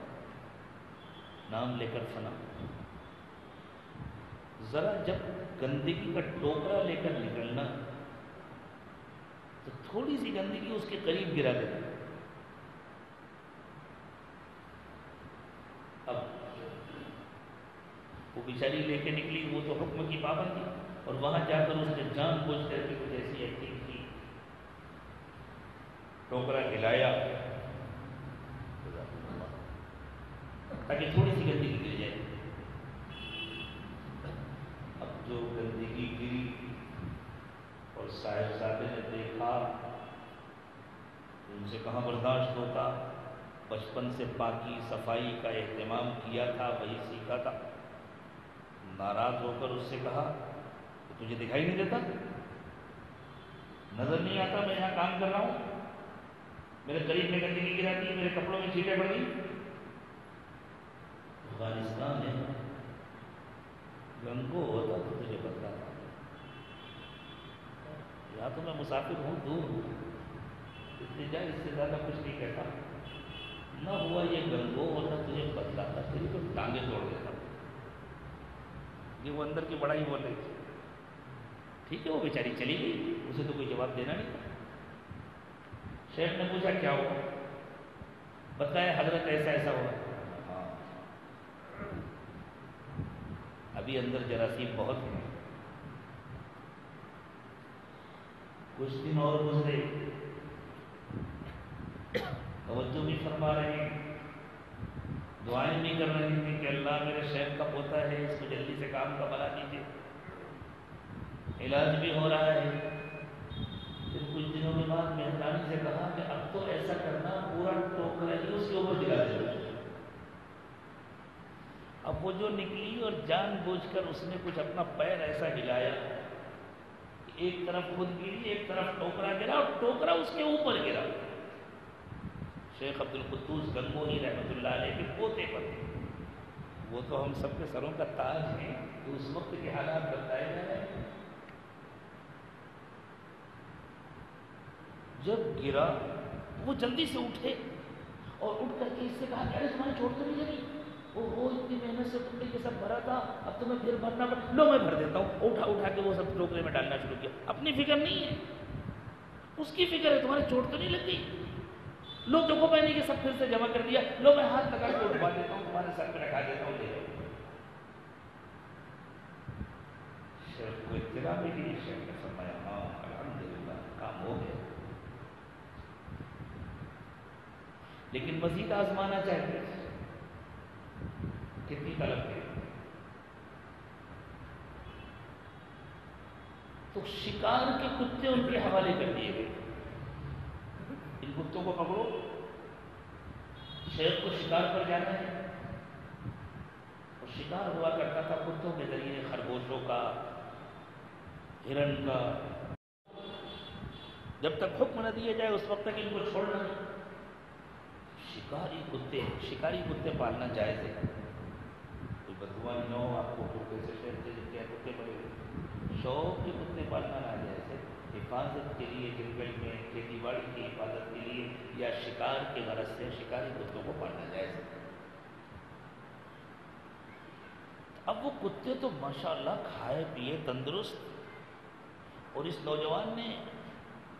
نام لے کر فنا، ذرا جب گندگی کا ٹوکرا لے کر نکلنا تو تھوڑی سی گندگی اس کے قریب گرا دینا. اب وہ بیچاری لے کے نکلی، وہ تو حکم کی پابند تھی، اور وہاں جا کر اس نے جان بوجھ کر کے کچھ ایسی ایکٹنگ کی، ٹوکرا ہلایا تاکہ تھوڑی سی گندگی گر جائے. اب جو گندگی گری اور صاحب نے دیکھا، ان سے کہاں برداشت ہوتا، بچپن سے پاکی صفائی کا اہتمام کیا تھا، وہی سیکھا تھا. ناراض ہو کر اس سے کہا کہ تجھے دکھائی نہیں دیتا، نظر نہیں آتا میں یہاں کام کر رہا ہوں، میرے قریب میں گندگی گراتی ہے، میرے کپڑوں میں چھینٹیں پڑ گئی. افغانستان ہے، گنگو ہوتا تو تجھے بتلاتا، یا تو میں مسافر ہوں، دور ہوں، اتنی جائے اس سے زیادہ کچھ نہیں کہتا. نہ ہوا یہ گنگو ہوتا تجھے بتلاتا، تیری تو ٹانگیں توڑ دیتا. یہ وہ اندر کی بڑائی بول رہی تھی. ٹھیک ہے وہ بیچاری چلی گئی، اسے تو کوئی جواب دینا نہیں تھا. شیخ نے پوچھا کیا ہوا، بتایا حضرت ایسا ایسا ہوا. ہاں ابھی اندر جراثیم بہت ہیں. کچھ دن اور گزرے، توجہ بھی فرما رہے ہیں، دعائیں بھی کر رہے ہیں کہ اللہ میرے شیخ کا پوتا ہے، اس کو جلدی سے کام کا بنا دیجیے. علاج بھی ہو رہا ہے. پھر کچھ دنوں کے بعد مہربانی سے کہا کہ اب تو ایسا کرنا پورا ٹوکرا ہی اس کے اوپر گرا دینا. اب وہ جو نکلی اور جان بوجھ کر اس نے کچھ اپنا پیر ایسا ہلایا کہ ایک طرف خود گری، ایک طرف ٹوکرا گرا، اور ٹوکرا اس کے اوپر گرا. شیخ عبد القدوس گنگوہی رحمۃ اللہ علیہ کے پوتے پر، وہ تو ہم سب کے سروں کا تاج ہیں، تو اس وقت کے حالات بتائے جا رہے ہیں. جب گرا وہ جلدی سے اٹھے اور اٹھ کر کے اس سے کہا کہ ارے تمہاری چوٹ تو نہیں لگی؟ وہ اتنی محنت سے ٹکڑے کے سب بھرا تھا، اب تمہیں پھر بھرنا پڑا. لو میں بھر دیتا ہوں. اٹھا کے وہ سب ٹوکرے میں ڈالنا شروع کیا. اپنی فکر نہیں ہے، اس کی فکر ہے تمہاری چوٹ تو نہیں لگ گئی. لو دیکھو میں نے یہ سب پھر سے جمع کر دیا، لو میں ہاتھ لگا کے اٹھوا دیتا ہوں، تمہارے سر پہ رکھا دیتا ہوں، لے لو. شیخ کو اطلاع ملی، شیخ نے فرمایا ہاں الحمدللہ کام ہو گیا، لیکن مزید آزمانا چاہیے. کتنی طلب ہے؟ تو شکار کے کتے ان کے حوالے کر دیے گئے. ان کتوں کو پکڑو، شیخ کو شکار پر جانا ہے. اور شکار ہوا کرتا تھا کتوں کے ذریعے، خرگوشوں کا، ہرن کا. جب تک حکم نہ دیا جائے اس وقت تک ان کو چھوڑنا نہیں. شکاری کتے پالنا جائز ہے. کوئی بدگمانی نہ ہو آپ کو، ٹوٹے سے شہر سے جتنے کتے پڑے ہوئے، شوق کے کتے پالنا نہ جائز ہے. حفاظت کے لیے جنگل میں کھیتی باڑی کی حفاظت کے لیے یا شکار کے غرض سے شکاری کتوں کو پالنا جائز ہے. اب وہ کتے تو ماشاءاللہ کھائے پیے تندرست، اور اس نوجوان نے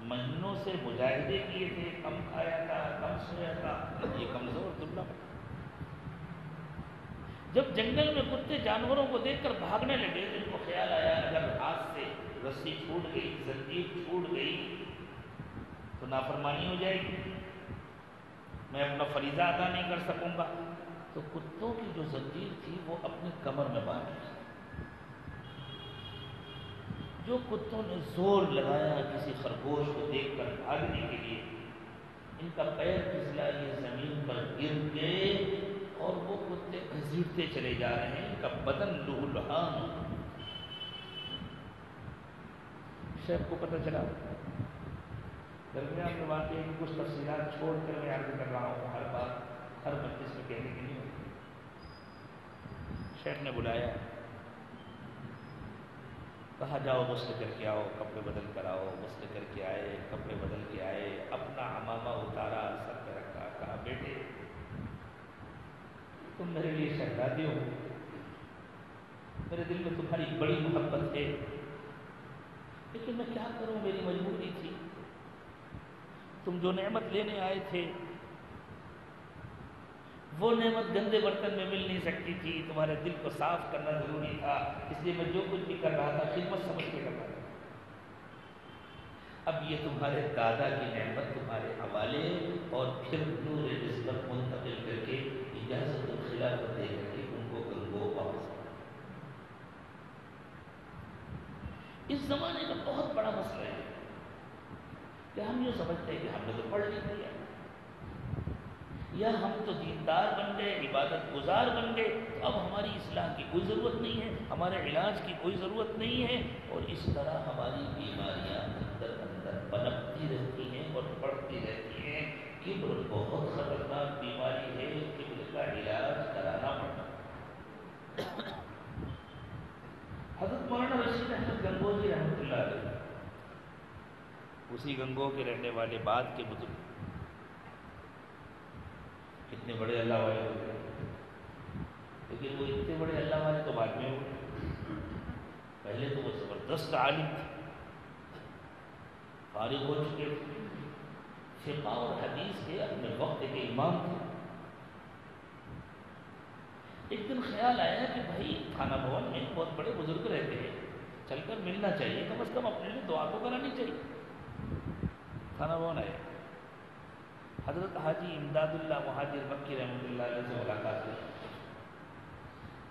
مہینوں سے مجاہدے کیے تھے، کم کھایا تھا، کم سویا تھا، یہ کمزور دبلا پڑا۔ جب جنگل میں کتے جانوروں کو دیکھ کر بھاگنے لگے تو ان کو خیال آیا اگر ہاتھ سے رسی چھوٹ گئی، زنجیر چھوٹ گئی تو نافرمانی ہو جائے گی، میں اپنا فریضہ ادا نہیں کر سکوں گا۔ تو کتوں کی جو زنجیر تھی وہ اپنی کمر میں باندھ لی۔ جو کتوں نے زور لگایا کسی خرگوش کو دیکھ کر بھاگنے کے لیے، ان کا پیر پھسلا، یہ زمین پر گر گئے اور وہ کتے گھسیٹتے چلے جا رہے ہیں، ان کا بدن لہولہان۔ شیخ کو پتہ چلا، درمیان میں واقعے کی کچھ تفصیلات چھوڑ کر میں عرض کر رہا ہوں، ہر بات ہر مجلس میں کہنے کے لیے۔ شیخ نے بلایا، کہا جاؤ غسل کر کے آؤ، کپڑے بدل کر آؤ۔ غسل کر کے آئے، کپڑے بدل کے آئے، اپنا عمامہ اتارا، سر پہ رکھا، کہا بیٹے تم میرے لیے شہزادی ہو، میرے دل میں تمہاری بڑی محبت ہے، لیکن میں کیا کروں، میری مجبوری تھی۔ تم جو نعمت لینے آئے تھے وہ نعمت گندے برتن میں مل نہیں سکتی تھی، تمہارے دل کو صاف کرنا ضروری تھا، اس لیے میں جو کچھ بھی کر رہا تھا خدمت سمجھ کے کر رہا تھا۔ اب یہ تمہارے دادا کی نعمت تمہارے حوالے، اور پھر نور نسبت منتقل کر کے اجازت الخلافت دے کر کے ان کو گنگو واپس۔ اس زمانے کا بہت بڑا مسئلہ ہے کہ ہم یہ سمجھتے ہیں کہ ہم نے تو پڑھ لکھ لیا، یا ہم تو دیندار بن گئے، عبادت گزار بن گئے، تو اب ہماری اصلاح کی کوئی ضرورت نہیں ہے، ہمارے علاج کی کوئی ضرورت نہیں ہے، اور اس طرح ہماری بیماریاں اندر اندر پنپتی رہتی ہیں اور بڑھتی رہتی ہیں۔ کبر بہت خطرناک بیماری ہے، کبر کا علاج کرانا پڑتا۔ حضرت مولانا رشید احمد گنگوہی رحمۃ اللہ علیہ، اسی گنگو کے رہنے والے، بعد کے بزرگ، کتنے بڑے اللہ والے ہوتے ہیں، لیکن وہ اتنے بڑے اللہ والے تو بعد میں ہوئے، پہلے تو وہ زبردست عالم تھے، فارغ ہو چکے تھے، فقہ اور حدیث کے اپنے وقت کے امام تھے۔ ایک دن خیال آیا کہ بھائی تھانہ بھون میں بہت بڑے بزرگ رہتے ہیں، چل کر ملنا چاہیے، کم از کم اپنے لیے دعا تو کرانی چاہیے۔ تھانہ بھون آئے، حضرت حاجی امداد اللہ مہاجر مکی رحمۃ اللہ علیہ سے ملاقات ہوئی۔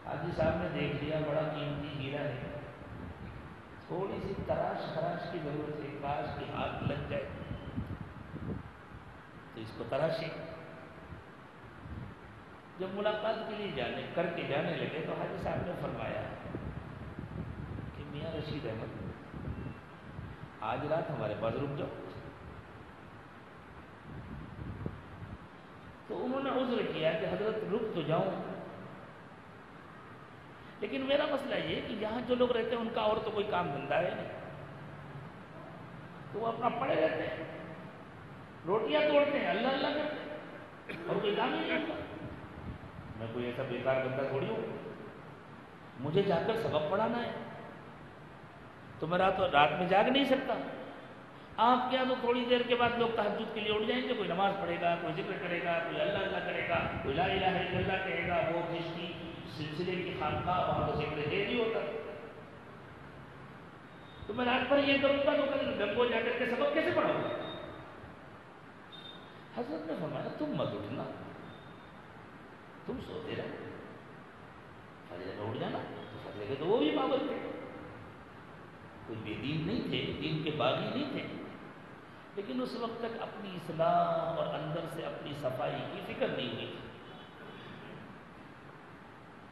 حاجی صاحب نے دیکھ لیا بڑا قیمتی ہیرا ہے، تھوڑی سی تراش خراش کی ضرورت ہے، کاش کی ہاتھ لگ جائے تو اس کو تراشیں۔ جب ملاقات کے لیے جانے لگے تو حاجی صاحب نے فرمایا کہ میاں رشید احمد آج رات ہمارے پاس رک جاؤ۔ تو انہوں نے عذر کیا کہ حضرت رک تو جاؤں، لیکن میرا مسئلہ یہ کہ یہاں جو لوگ رہتے ہیں ان کا اور تو کوئی کام دھندہ ہے نہیں، تو وہ اپنا پڑے رہتے ہیں، روٹیاں توڑتے ہیں، اللہ اللہ کرتے ہیں، اور کوئی کام ہی نہیں ہوتا۔ میں کوئی ایسا بیکار بندہ تھوڑی ہوں، مجھے جا کر سبق پڑھانا ہے، تو میں رات میں جاگ نہیں سکتا۔ آپ کیا تو تھوڑی دیر کے بعد لوگ تہجد کے لیے اٹھ جائیں گے، کوئی نماز پڑھے گا، کوئی ذکر کرے گا، کوئی اللہ اللہ کرے گا، کوئی لا الہ الا اللہ کہے گا، وہ چشتی سلسلے کی خانقاہ وہاں تو ذکر ہے نہیں ہوتا، تو میں رات بھر یہ کروں گا تو کل گنگو جا کر کے سبق کیسے پڑھاؤں گا؟ حضرت نے فرمایا تم مت اٹھنا، تم سوتے رہو، فجر میں اٹھ جانا۔ تو فجر کے تو وہ بھی پابند تھے، کوئی بے دین نہیں تھے، دین کے باغی نہیں تھے، لیکن اس وقت تک اپنی اصلاح اور اندر سے اپنی صفائی کی فکر نہیں ہوئی تھی۔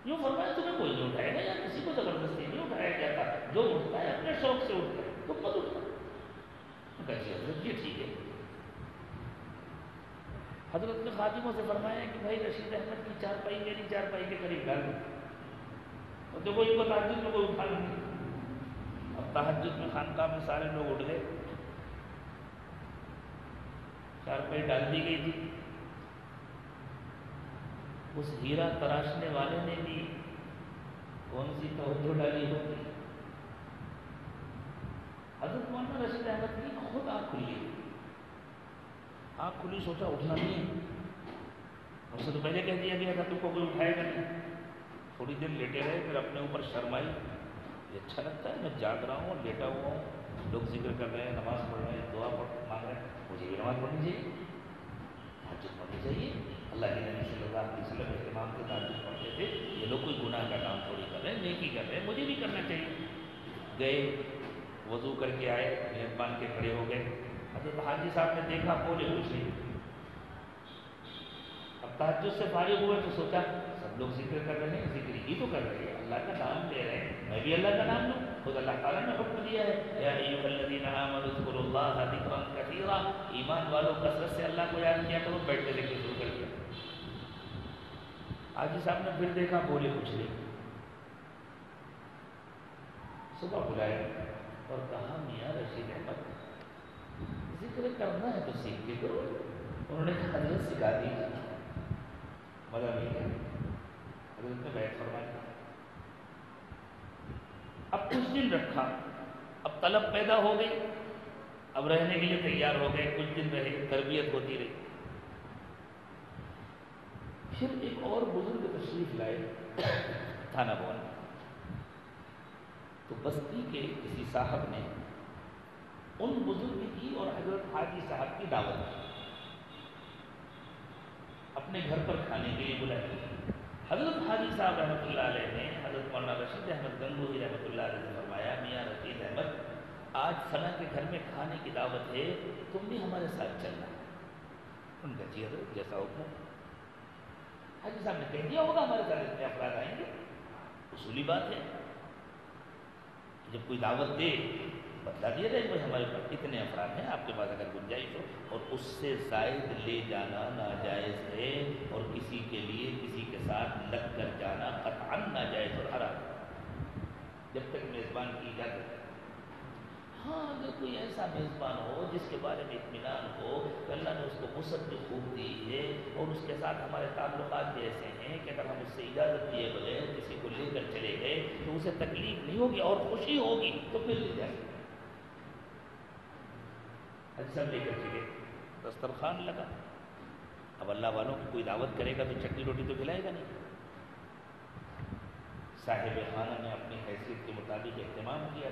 یوں فرمایا تمہیں کوئی نہیں اٹھائے گا، یا کسی کو زبردستی نہیں اٹھایا جاتا، جو اٹھتا ہے اپنے شوق سے اٹھتا ہے، تم مت اٹھنا۔ جی حضرت یہ ٹھیک ہے۔ حضرت نے خادموں سے فرمایا کہ بھائی رشید احمد کی چارپائی میری چارپائی کے قریب ڈال دو، اور دیکھو ان کو تہجد میں کوئی اٹھا نہیں۔ اب تہجد میں خانقاہ میں سارے لوگ اٹھ گئے، چارپائی ڈال دی گئی تھی۔ اس ہیرا تراشنے والے نے بھی کون سی توجہ ڈالی ہوگی؟ حضرت مولانا رشید احمد کی خود آنکھ کھلی، آنکھ کھلی، سوچا اٹھنا نہیں ہے، اور سے تو پہلے کہہ دیا گیا تھا تم کو کوئی اٹھائے گا نہیں۔ تھوڑی دیر لیٹے رہے، پھر اپنے اوپر شرم آئی، یہ اچھا لگتا ہے میں جاگ رہا ہوں اور لیٹا ہوا ہوں، لوگ ذکر کر رہے ہیں، نماز پڑھ رہے ہیں، دعا مانگ رہے ہیں، مجھے بھی نماز پڑھنی چاہیے، تہجد پڑھنی چاہیے۔ اللہ کے نبی صلی اللہ علیہ وسلم اہتمام سے تہجد پڑھتے تھے، یہ لوگ کوئی گناہ کا کام تھوڑی کر رہے ہیں، نیکی کر رہے ہیں، مجھے بھی کرنا چاہیے۔ گئے، وضو کر کے آئے، نیت باندھ کے کھڑے ہو گئے۔ حضرت حاجی صاحب نے دیکھا، بولے کچھ نہیں۔ اب تہجد سے فارغ ہوئے تو سوچا سب لوگ ذکر کر رہے ہیں، ذکر ہی تو کر رہے ہیں، اللہ کا نام لے رہے ہیں، میں بھی اللہ کا نام لوں۔ خود اللہ تعالیٰ نے حکم دیا ہے، یا ایھا الذین آمنوا اذکروا اللہ ذکرا کثیرا، ایمان والوں کثرت سے اللہ کو یاد کیا کرو۔ بیٹھتے دیکھتے شروع کر دیا۔ حاجی صاحب نے پھر دیکھا، بولے کچھ نہیں۔ صبح بلایا اور کہا میاں رشید احمد ذکر کرنا ہے تو سیکھ کے کرو۔ انہوں نے کہا حضرت سکھا دیجیے، مزہ نہیں کیا۔ حضرت نے بیعت فرمایا۔ اب کچھ دن رکھا، اب طلب پیدا ہو گئی، اب رہنے کے لیے تیار ہو گئے، کچھ دن رہے، تربیت ہوتی رہی۔ پھر ایک اور بزرگ تشریف لائے تھانہ بون، تو بستی کے کسی صاحب نے ان بزرگ کی اور حضرت حاجی صاحب کی دعوت کی، اپنے گھر پر کھانے کے لیے بلایا۔ حضرت حاجی صاحب رحمۃ اللہ علیہ نے حضرت مولانا رشید احمد گنگوہی رحمۃ اللہ علیہ نے فرمایا میاں رشید احمد آج فلاں کے گھر میں کھانے کی دعوت ہے، تم بھی ہمارے ساتھ چلنا۔ ان کا جی حضرت جیسا حکم ہے۔ حاجی صاحب نے کہہ دیا ہوگا ہمارے ساتھ اتنے افراد آئیں گے، اصولی بات ہے جب کوئی دعوت دے بتلا دیا جائے بھائی ہمارے پاس اتنے افراد ہیں، آپ کے پاس اگر گنجائش ہو، اور اس سے زائد لے جانا ناجائز ہے، اور کسی کے لیے کسی کے ساتھ لگ کر جانا قطعاً ناجائز اور حرام، جب تک میزبان کی اجازت ہے۔ ہاں اگر کوئی ایسا میزبان ہو جس کے بارے میں اطمینان ہو کہ اللہ نے اس کو وسعت بھی خوب دی ہے اور اس کے ساتھ ہمارے تعلقات بھی ایسے ہیں کہ اگر ہم اس سے اجازت دیے بغیر کسی کو لے کر چلے گئے تو اسے تکلیف نہیں ہوگی اور خوشی ہوگی، تو پھر لے جائیں۔ اچھا لے کر چلے، دسترخوان لگا۔ اب اللہ والوں کی کوئی دعوت کرے گا تو چٹنی روٹی تو کھلائے گا نہیں۔ صاحب خانہ نے اپنی حیثیت کے مطابق اہتمام کیا،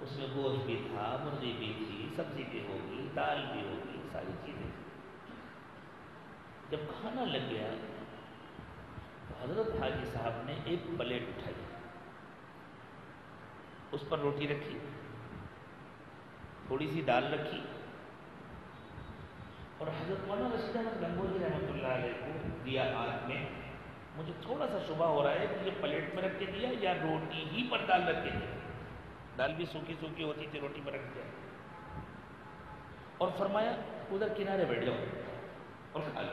اس میں گوشت بھی تھا، مرغی بھی تھی، سبزی بھی ہوگی، دال بھی ہوگی، ساری چیزیں۔ جب کھانا لگ گیا تو حضرت حاجی صاحب نے ایک پلیٹ اٹھائی، اس پر روٹی رکھی، تھوڑی سی دال رکھی، اور حضرت مولانا رشید احمد گنگوہی رحمۃ اللہ علیہ کو دیا ہاتھ میں۔ مجھے تھوڑا سا شبہ ہو رہا ہے کہ یہ پلیٹ میں رکھ کے دیا یا روٹی ہی پر دال رکھ کے دیا، دال بھی سوکھی سوکھی ہوتی تھی، روٹی پر رکھ دیا، اور فرمایا ادھر کنارے بیٹھ جاؤ اور کھا لو۔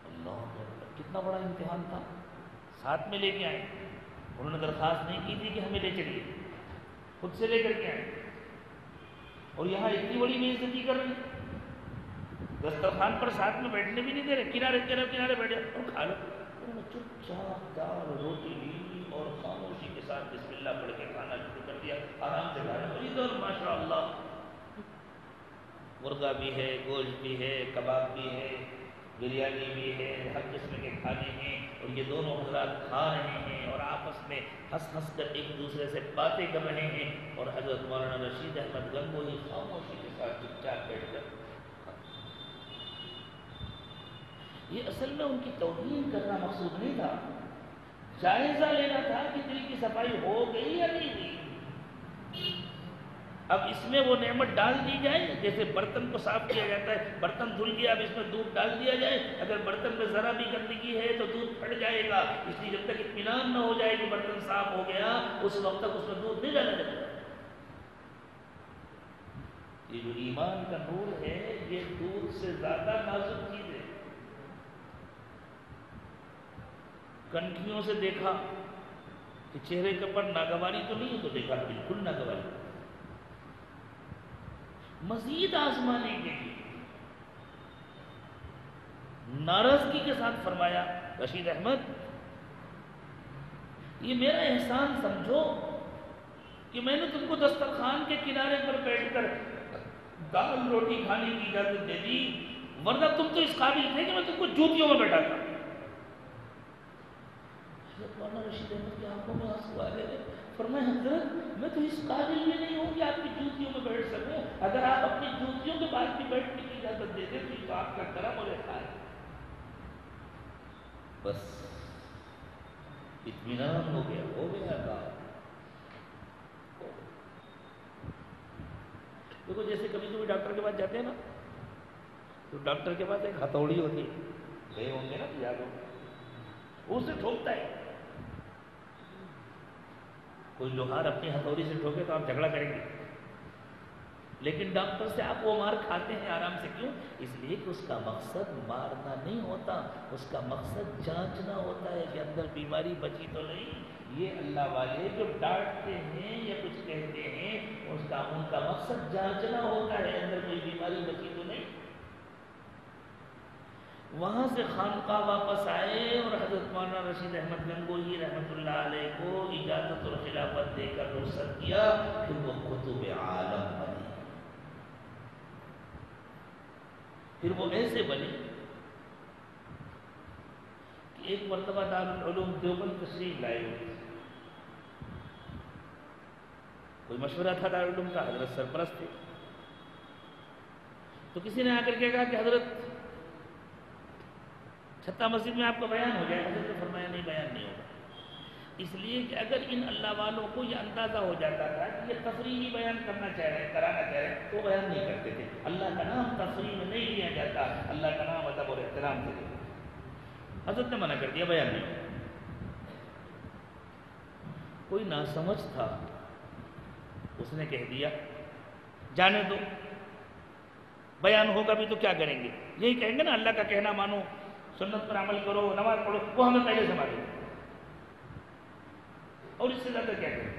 اللہ اکبر، کتنا بڑا امتحان تھا، ساتھ میں لے کے آئے، انہوں نے درخواست نہیں کی تھی کہ ہمیں لے چلیے، خود سے لے کر کے آئے، اور یہاں اتنی بڑی بے عزتی کر رہے ہیں، دسترخوان پر ساتھ میں بیٹھنے بھی نہیں دے رہے، کنارے کنارے بیٹھ جاؤ اور کھا لو۔ انہوں نے چپ چاپ دال روٹی لی اور خاموشی کے ساتھ بسم اللہ پڑھ کے کھانا شروع کر دیا، آرام سے کھایا۔ ادھر ماشاء اللہ مرغا بھی ہے، گوشت بھی ہے، کباب بھی ہے، بریانی بھی ہے، ہر قسم کے کھانے ہیں، اور یہ دونوں حضرات کھا رہے ہیں اور آپس میں ہنس ہنس کر ایک دوسرے سے باتیں کر رہے ہیں، اور حضرت مولانا رشید احمد گنگوہی خاموشی کے ساتھ چپ چاپ بیٹھ کر۔ یہ اصل میں ان کی توہین کرنا مقصود نہیں تھا، جائزہ لینا تھا کہ دل کی صفائی ہو گئی یا نہیں ہوئی۔ اب اس میں وہ نعمت ڈال دی جائے، جیسے برتن کو صاف کیا جاتا ہے، برتن دھل گیا، اب اس میں دودھ ڈال دیا جائے، اگر برتن میں ذرا بھی گندگی ہے تو دودھ پھٹ جائے گا، اس لیے جب تک اطمینان نہ ہو جائے کہ برتن صاف ہو گیا اس وقت تک اس میں دودھ نہیں ڈالا جائے۔ یہ جو ایمان کا نور ہے یہ دودھ سے زیادہ نازک چیز ہے۔ کنکھیوں سے دیکھا کہ چہرے کے پر ناگواری تو نہیں ہے، تو دیکھا بالکل ناگواری، مزید آزمانے کے لیے ناراضگی کے ساتھ فرمایا رشید احمد یہ میرا احسان سمجھو کہ میں نے تم کو دسترخوان کے کنارے پر بیٹھ کر دال روٹی کھانے کی اجازت دے دی، ورنہ تم تو اس قابل تھے کہ میں تم کو جوتیوں میں بیٹھاتا۔ حضرت مولانا رشید احمد کی آنکھوں میں آنسو آ گئے، فرمایا حضرت میں تو اس قابل بھی نہیں ہوں کہ آپ کی جوتیوں میں بیٹھ سکوں، اگر آپ اپنی جوتیوں کے بعد بھی بیٹھنے کی اجازت دیتے تو یہ تو آپ کا کرم اور احسان ہے۔ بس اطمینان ہو گیا کام۔ دیکھو جیسے کبھی ڈاکٹر کے پاس جاتے ہیں نا، تو ڈاکٹر کے پاس ایک ہتھوڑی ہوتی ہے، گئے ہوں گے نا یاد ہو، وہ اسے ٹھوکتا ہے۔ کوئی لوہار اپنی ہتھوڑی سے ٹھوکے تو آپ جھگڑا کریں گے، لیکن ڈاکٹر سے آپ وہ مار کھاتے ہیں آرام سے، کیوں؟ اس لیے کہ اس کا مقصد مارنا نہیں ہوتا، اس کا مقصد جانچنا ہوتا ہے کہ اندر بیماری بچی تو نہیں۔ یہ اللہ والے جو ڈانٹتے ہیں یا کچھ کہتے ہیں، ان کا مقصد جانچنا ہوتا ہے اندر کوئی بیماری بچی تو نہیں۔ وہاں سے خانقاہ واپس آئے اور حضرت مولانا رشید احمد گنگوہی رحمۃ اللہ علیہ کو اجازت اور خلافت دے کر رخصت کیا، پھر وہ قطب عالم بنے۔ پھر وہ ایسے بنے کہ ایک مرتبہ دارالعلوم دیوبند تشریف لائے ہوئے، کوئی مشورہ تھا دارالعلوم کا، حضرت سرپرست تھے، تو کسی نے آ کر کے کہا کہ حضرت چھتہ مسجد میں آپ کا بیان ہو جائے۔ حضرت نے فرمایا نہیں، بیان نہیں ہوگا، اس لیے کہ اگر ان اللہ والوں کو یہ اندازہ ہو جاتا تھا کہ یہ تفریحی بیان کرنا چاہ رہے ہیں، کرانا چاہ رہے ہیں، تو بیان نہیں کرتے تھے۔ اللہ کا نام تفریح میں نہیں لیا جاتا، اللہ کا نام ادب اور احترام سے لیا۔ حضرت نے منع کر دیا، بیان نہیں ہوگا۔ کوئی ناسمجھ تھا، اس نے کہہ دیا جانے دو، بیان ہوگا بھی تو کیا کریں گے، یہی کہیں گے نا اللہ کا کہنا مانو، سنت پر عمل کرو، نماز پڑھو، وہ ہمیں پہلے سے معلوم ہے، اور اس سے زیادہ کیا کریں۔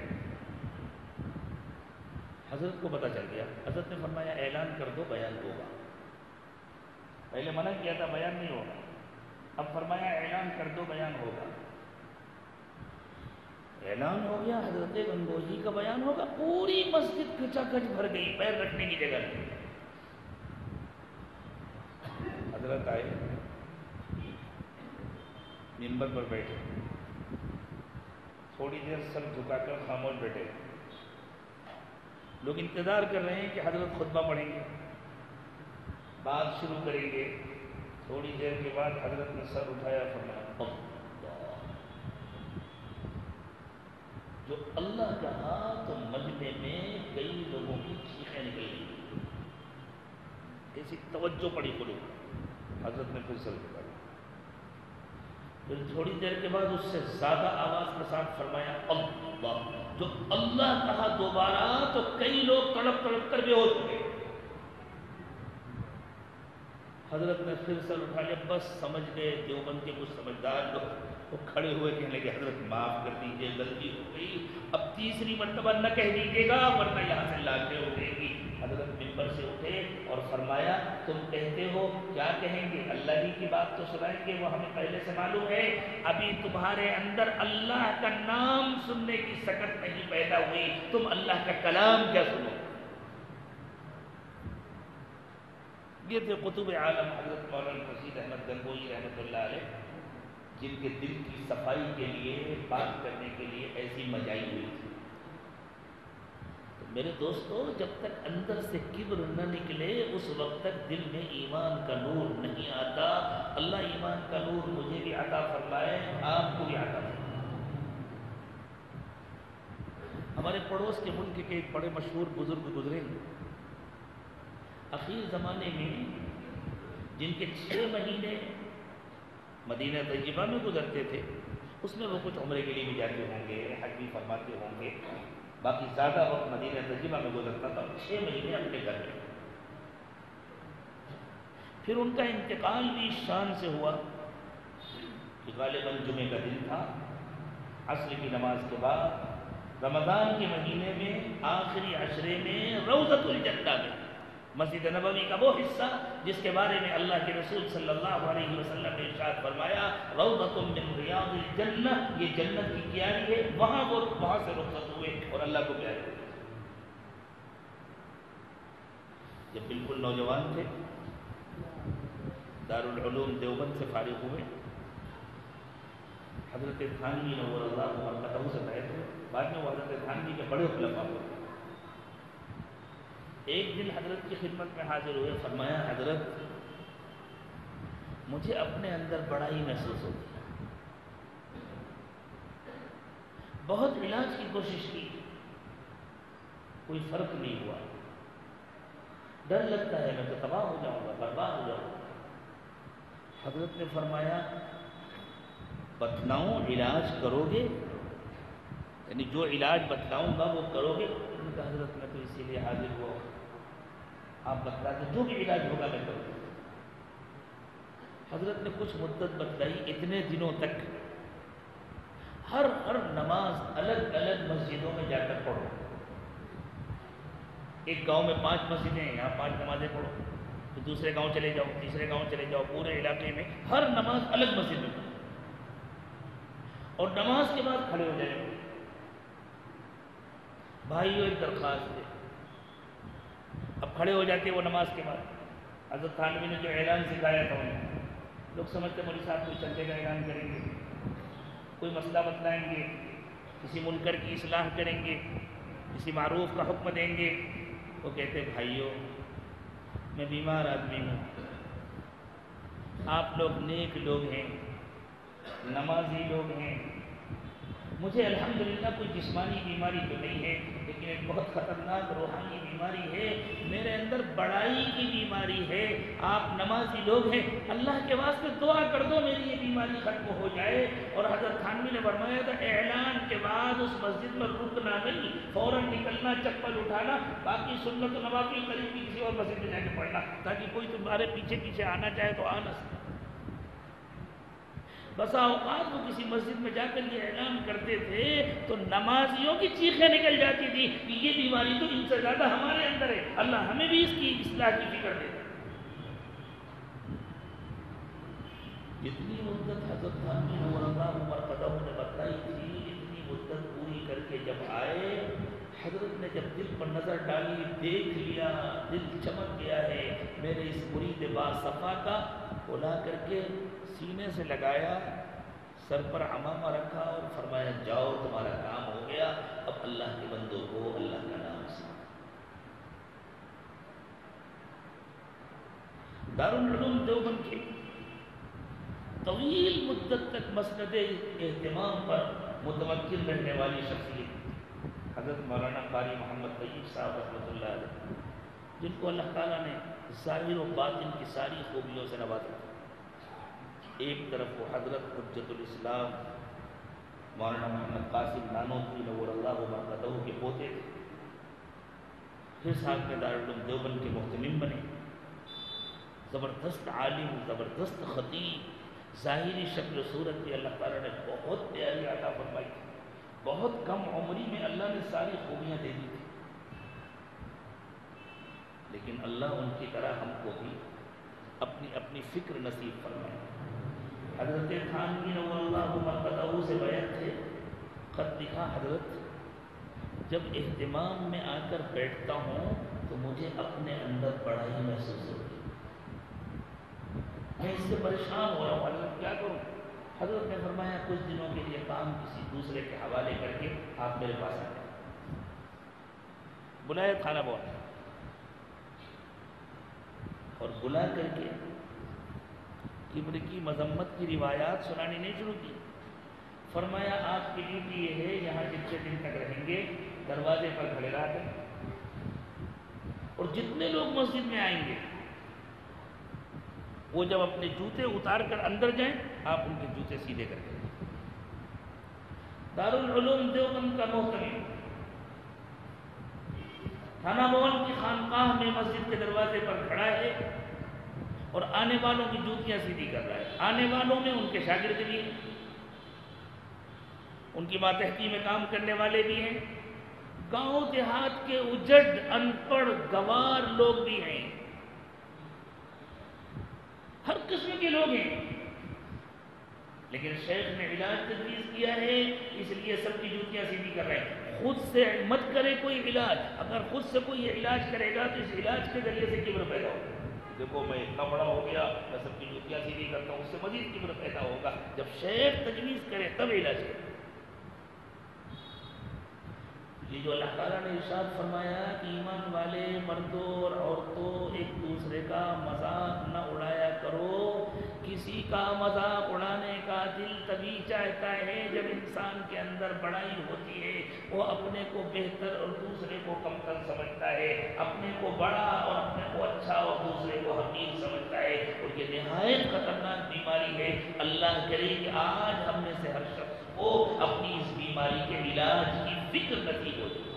حضرت کو پتہ چل گیا، حضرت نے فرمایا اعلان کر دو، بیان ہوگا۔ پہلے منع کیا تھا بیان نہیں ہوگا، اب فرمایا اعلان کر دو، بیان ہوگا۔ اعلان ہو گیا، حضرت گنگوہی کا بیان ہوگا، پوری مسجد کھچا کھچ بھر گئی، پیر رکھنے کی جگہ نہیں۔ حضرت آئے، منبر پر بیٹھے، تھوڑی دیر سر جھکا کر خاموش بیٹھے، لوگ انتظار کر رہے ہیں کہ حضرت خطبہ پڑھیں گے، بات شروع کریں گے۔ تھوڑی دیر کے بعد حضرت نے سر اٹھایا، فرمایا اللہ، جو اللہ کہا تو مجمع میں کئی لوگوں کی چیخیں نکل گئی، کیسی توجہ پڑی قلوب۔ حضرت نے پھر سر اٹھایا، پھر تھوڑی دیر کے بعد اس سے زیادہ آواز کے ساتھ فرمایا اللہ، جو اللہ کہا دوبارہ تو کئی لوگ تڑپ تڑپ کر بے ہوش ہو گئے۔ حضرت نے پھر سر اٹھا لیا، بس سمجھ گئے دیوبند کے کچھ سمجھدار لوگ، وہ کھڑے ہوئے کہنے لگے حضرت معاف کر دیجیے، غلطی ہو گئی، اب تیسری مرتبہ نہ کہہ دیجیے گا ورنہ یہاں سے لاٹیں اٹھے گی۔ حضرت ممبر سے اٹھے اور فرمایا تم کہتے ہو کیا کہیں گے، اللہ ہی کی بات تو سنائیں گے، وہ ہمیں پہلے سے معلوم ہے، ابھی تمہارے اندر اللہ کا نام سننے کی سکت نہیں پیدا ہوئی، تم اللہ کا کلام کیا سنو۔ یہ تھے قطب عالم حضرت مولانا رشید احمد گنگوہی رحمۃ اللہ علیہ، جن کے دل کی صفائی کے لیے، بات کرنے کے لیے ایسی مجائی ہوئی تھی۔ تو میرے دوستو، جب تک اندر سے کبر نہ نکلے اس وقت تک دل میں ایمان کا نور نہیں آتا۔ اللہ ایمان کا نور مجھے بھی عطا فرمائے، آپ کو بھی عطا فرمائے۔ ہمارے پڑوس کے ملک کے ایک بڑے مشہور بزرگ گزرے ہیں، اخیر زمانے میں، جن کے 6 مہینے مدینہ طیبہ میں گزرتے تھے، اس میں وہ کچھ عمرے کے لیے بھی جاتے ہوں گے، حج بھی فرماتے ہوں گے، باقی زیادہ وقت مدینہ طیبہ میں گزرتا تھا، 6 مہینے اپنے گھر میں۔ پھر ان کا انتقال بھی شان سے ہوا کہ غالباً جمعے کا دن تھا، عصر کی نماز کے بعد رمضان کے مہینے میں آخری عشرے میں روضۃ الجنہ میں مسجد نبوی کا وہ حصہ جس کے بارے میں اللہ کے رسول صلی اللہ علیہ وسلم نے ارشاد فرمایا روضۃ من ریاض الجنہ، یہ جنت کی کیاری ہے، وہاں سے رخصت ہوئے اور اللہ کو پیارے ہوئے۔ جب بالکل نوجوان تھے، دارالعلوم دیوبند سے فارغ ہوئے، حضرت تھانوی نور اللہ مرقدہ سے بیعت ہوئے، بعد میں وہ حضرت تھانوی کے بڑے خلفاء ہوئے۔ ایک دن حضرت کی خدمت میں حاضر ہوئے، فرمایا حضرت مجھے اپنے اندر بڑائی محسوس ہوتی ہے، بہت علاج کی کوشش کی، کوئی فرق نہیں ہوا، ڈر لگتا ہے میں تو تباہ ہو جاؤں گا، برباد ہو جاؤں گا۔ حضرت نے فرمایا بتلاؤں علاج کرو گے؟ یعنی جو علاج بتلاؤں گا وہ کرو گے؟ انہوں نے کہا حضرت میں تو اسی لیے حاضر ہوا، آپ بتلا دیں جو بھی علاج ہوگا میں کروں گا۔ حضرت نے کچھ مدت بتلائی، اتنے دنوں تک ہر نماز الگ الگ مسجدوں میں جا کر پڑھو، ایک گاؤں میں 5 مسجدیں ہیں، یہاں 5 نمازیں پڑھو، پھر دوسرے گاؤں چلے جاؤ، تیسرے گاؤں چلے جاؤ، پورے علاقے میں ہر نماز الگ مسجد میں پڑھو، اور نماز کے بعد کھڑے ہو جائیں۔ بھائیو ایک درخواست ہے، اب کھڑے ہو جاتے وہ نماز کے بعد۔ حضرت تھانوی نے جو اعلان سکھایا تھا انہیں، لوگ سمجھتے مولوی صاحب کوئی چندے کا اعلان کریں گے، کوئی مسئلہ بتلائیں گے، کسی منکر کی اصلاح کریں گے، کسی معروف کا حکم دیں گے۔ وہ کہتے بھائیو میں بیمار آدمی ہوں، آپ لوگ نیک لوگ ہیں، نمازی لوگ ہیں، مجھے الحمدللہ کوئی جسمانی بیماری تو نہیں ہے، لیکن ایک بہت خطرناک روحانی بیماری ہے، میرے اندر بڑائی کی بیماری ہے، آپ نمازی لوگ ہیں، اللہ کے واسطے دعا کر دو میری یہ بیماری ختم ہو جائے۔ اور حضرت تھانوی نے فرمایا تھا اعلان کے بعد اس مسجد میں رکنا نہیں، فوراً نکلنا، چپل اٹھانا، باقی سنت و نوافل قریب کی کسی اور مسجد میں جا کے پڑھنا، تاکہ کوئی تمہارے پیچھے آنا چاہے تو آ نہ سکے۔ بسا اوقات وہ کسی مسجد میں جا کر یہ اعلان کرتے تھے تو نمازیوں کی چیخیں نکل جاتی تھی کہ یہ بیماری تو ان سے زیادہ ہمارے اندر ہے، اللہ ہمیں بھی اس کی اصلاح کی فکر دے۔ جتنی مدت حضرت تھانوی نور اللہ مرقدہ نے بتلائی تھی، اتنی مدت پوری کر کے جب آئے، حضرت نے جب دل پر نظر ڈالی، دیکھ لیا، دل چمک گیا ہے میرے اس مرید باصفا کا، بلا کر کے سینے سے لگایا، سر پر عمامہ رکھا اور فرمایا جاؤ تمہارا کام ہو گیا، اب اللہ کے بندوں کو اللہ کا نام سے۔ دارالعلوم دیوبند کے طویل مدت تک مسند اہتمام پر متمکن رہنے والی شخصیت حضرت مولانا قاری محمد طیب صاحب رحمۃ اللہ علیہ، جن کو اللہ تعالیٰ نے ظاہر و باطن کی ساری خوبیوں سے نوازا۔ ایک طرف وہ حضرت حجت الاسلام مولانا محمد قاسم نانوتوی نور اللہ مرقدہ کے پوتے تھے، پھر صاحب کے دارالعلوم دیوبند کے محتمم بنے، زبردست عالم، زبردست خطیب، ظاہری شکل و صورت بھی اللہ تعالیٰ نے بہت پیاری عطا فرمائی تھی، بہت کم عمری میں اللہ نے ساری خوبیاں دے دی تھی، لیکن اللہ ان کی طرح ہم کو بھی اپنی اپنی فکر نصیب فرمائے۔ حضرت تھانوی نور اللہ مرقدہ سے بیعت تھے، خط لکھا حضرت جب اہتمام میں آ کر بیٹھتا ہوں تو مجھے اپنے اندر بڑائی محسوس ہوتی ہے، میں اس سے پریشان ہو رہا ہوں، حضرت کیا کروں؟ حضرت نے فرمایا کچھ دنوں کے لیے کام کسی دوسرے کے حوالے کر کے آپ میرے پاس آ جائیں۔ بلایا تھانہ بہت، اور بلا کر کے کبر کی مذمت کی روایات سنانی نہیں شروع کی۔ فرمایا آپ کی ڈیوٹی یہ ہے یہاں جتنے دن تک رہیں گے دروازے پر کھڑے رہا کریں، اور جتنے لوگ مسجد میں آئیں گے وہ جب اپنے جوتے اتار کر اندر جائیں آپ ان کے جوتے سیدھے کر کے۔ دارالعلوم دیوبند کا محتمم تھانہ بھون کی خانقاہ میں مسجد کے دروازے پر کھڑا ہے اور آنے والوں کی جوتیاں سیدھی کر رہا ہے۔ آنے والوں میں ان کے شاگرد بھی ہیں، ان کی ماتحتی میں کام کرنے والے بھی ہیں، گاؤں دیہات کے اجڑ ان پڑھ گوار لوگ بھی ہیں، ہر قسم کے لوگ ہیں، لیکن شیخ نے علاج تجویز کیا ہے، اس لیے سب کی جوتیاں سیدھی کر رہے ہیں۔ خود سے مت کرے کوئی علاج، اگر خود سے کوئی یہ علاج کرے گا تو اس علاج کے ذریعے سے کبر پیدا ہوگا، دیکھو میں اتنا بڑا ہو گیا، میں سب کی جوتیاں سیدھی کرتا ہوں، اس سے مزید کبر پیدا ہوگا۔ جب شیخ تجویز کرے تب علاج کرے۔ یہ جو اللہ تعالیٰ نے ارشاد فرمایا کہ ایمان والے مردوں اور عورتوں ایک دوسرے کا مذاق نہ اڑایا کرو، کسی کا مذاق اڑانے کا دل تبھی چاہتا ہے جب انسان کے اندر بڑائی ہوتی ہے، وہ اپنے کو بہتر اور دوسرے کو کمتر سمجھتا ہے، اپنے کو بڑا اور اپنے کو اچھا اور دوسرے کو حقیر سمجھتا ہے، اور یہ نہایت خطرناک بیماری ہے۔ اللہ کرے کہ آج ہم میں سے ہر شخص کو اپنی اس بیماری کے علاج کی فکر نصیب ہو جائے۔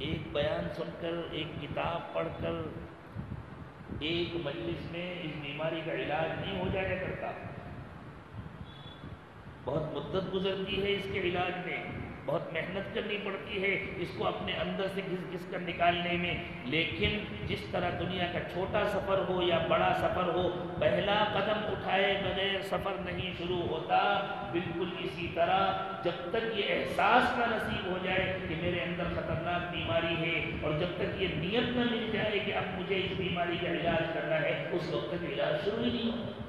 ایک بیان سن کر، ایک کتاب پڑھ کر، ایک مجلس میں اس بیماری کا علاج نہیں ہو جایا کرتا، بہت مدت گزرتی ہے اس کے علاج میں، بہت محنت کرنی پڑتی ہے اس کو اپنے اندر سے گھس گھس کر نکالنے میں۔ لیکن جس طرح دنیا کا چھوٹا سفر ہو یا بڑا سفر ہو، پہلا قدم اٹھائے بغیر سفر نہیں شروع ہوتا، بالکل اسی طرح جب تک یہ احساس نہ نصیب ہو جائے کہ میرے اندر خطرناک بیماری ہے، اور جب تک یہ نیت نہ مل جائے کہ اب مجھے اس بیماری کا علاج کرنا ہے، اس وقت تک علاج شروع ہی نہیں ہوتا۔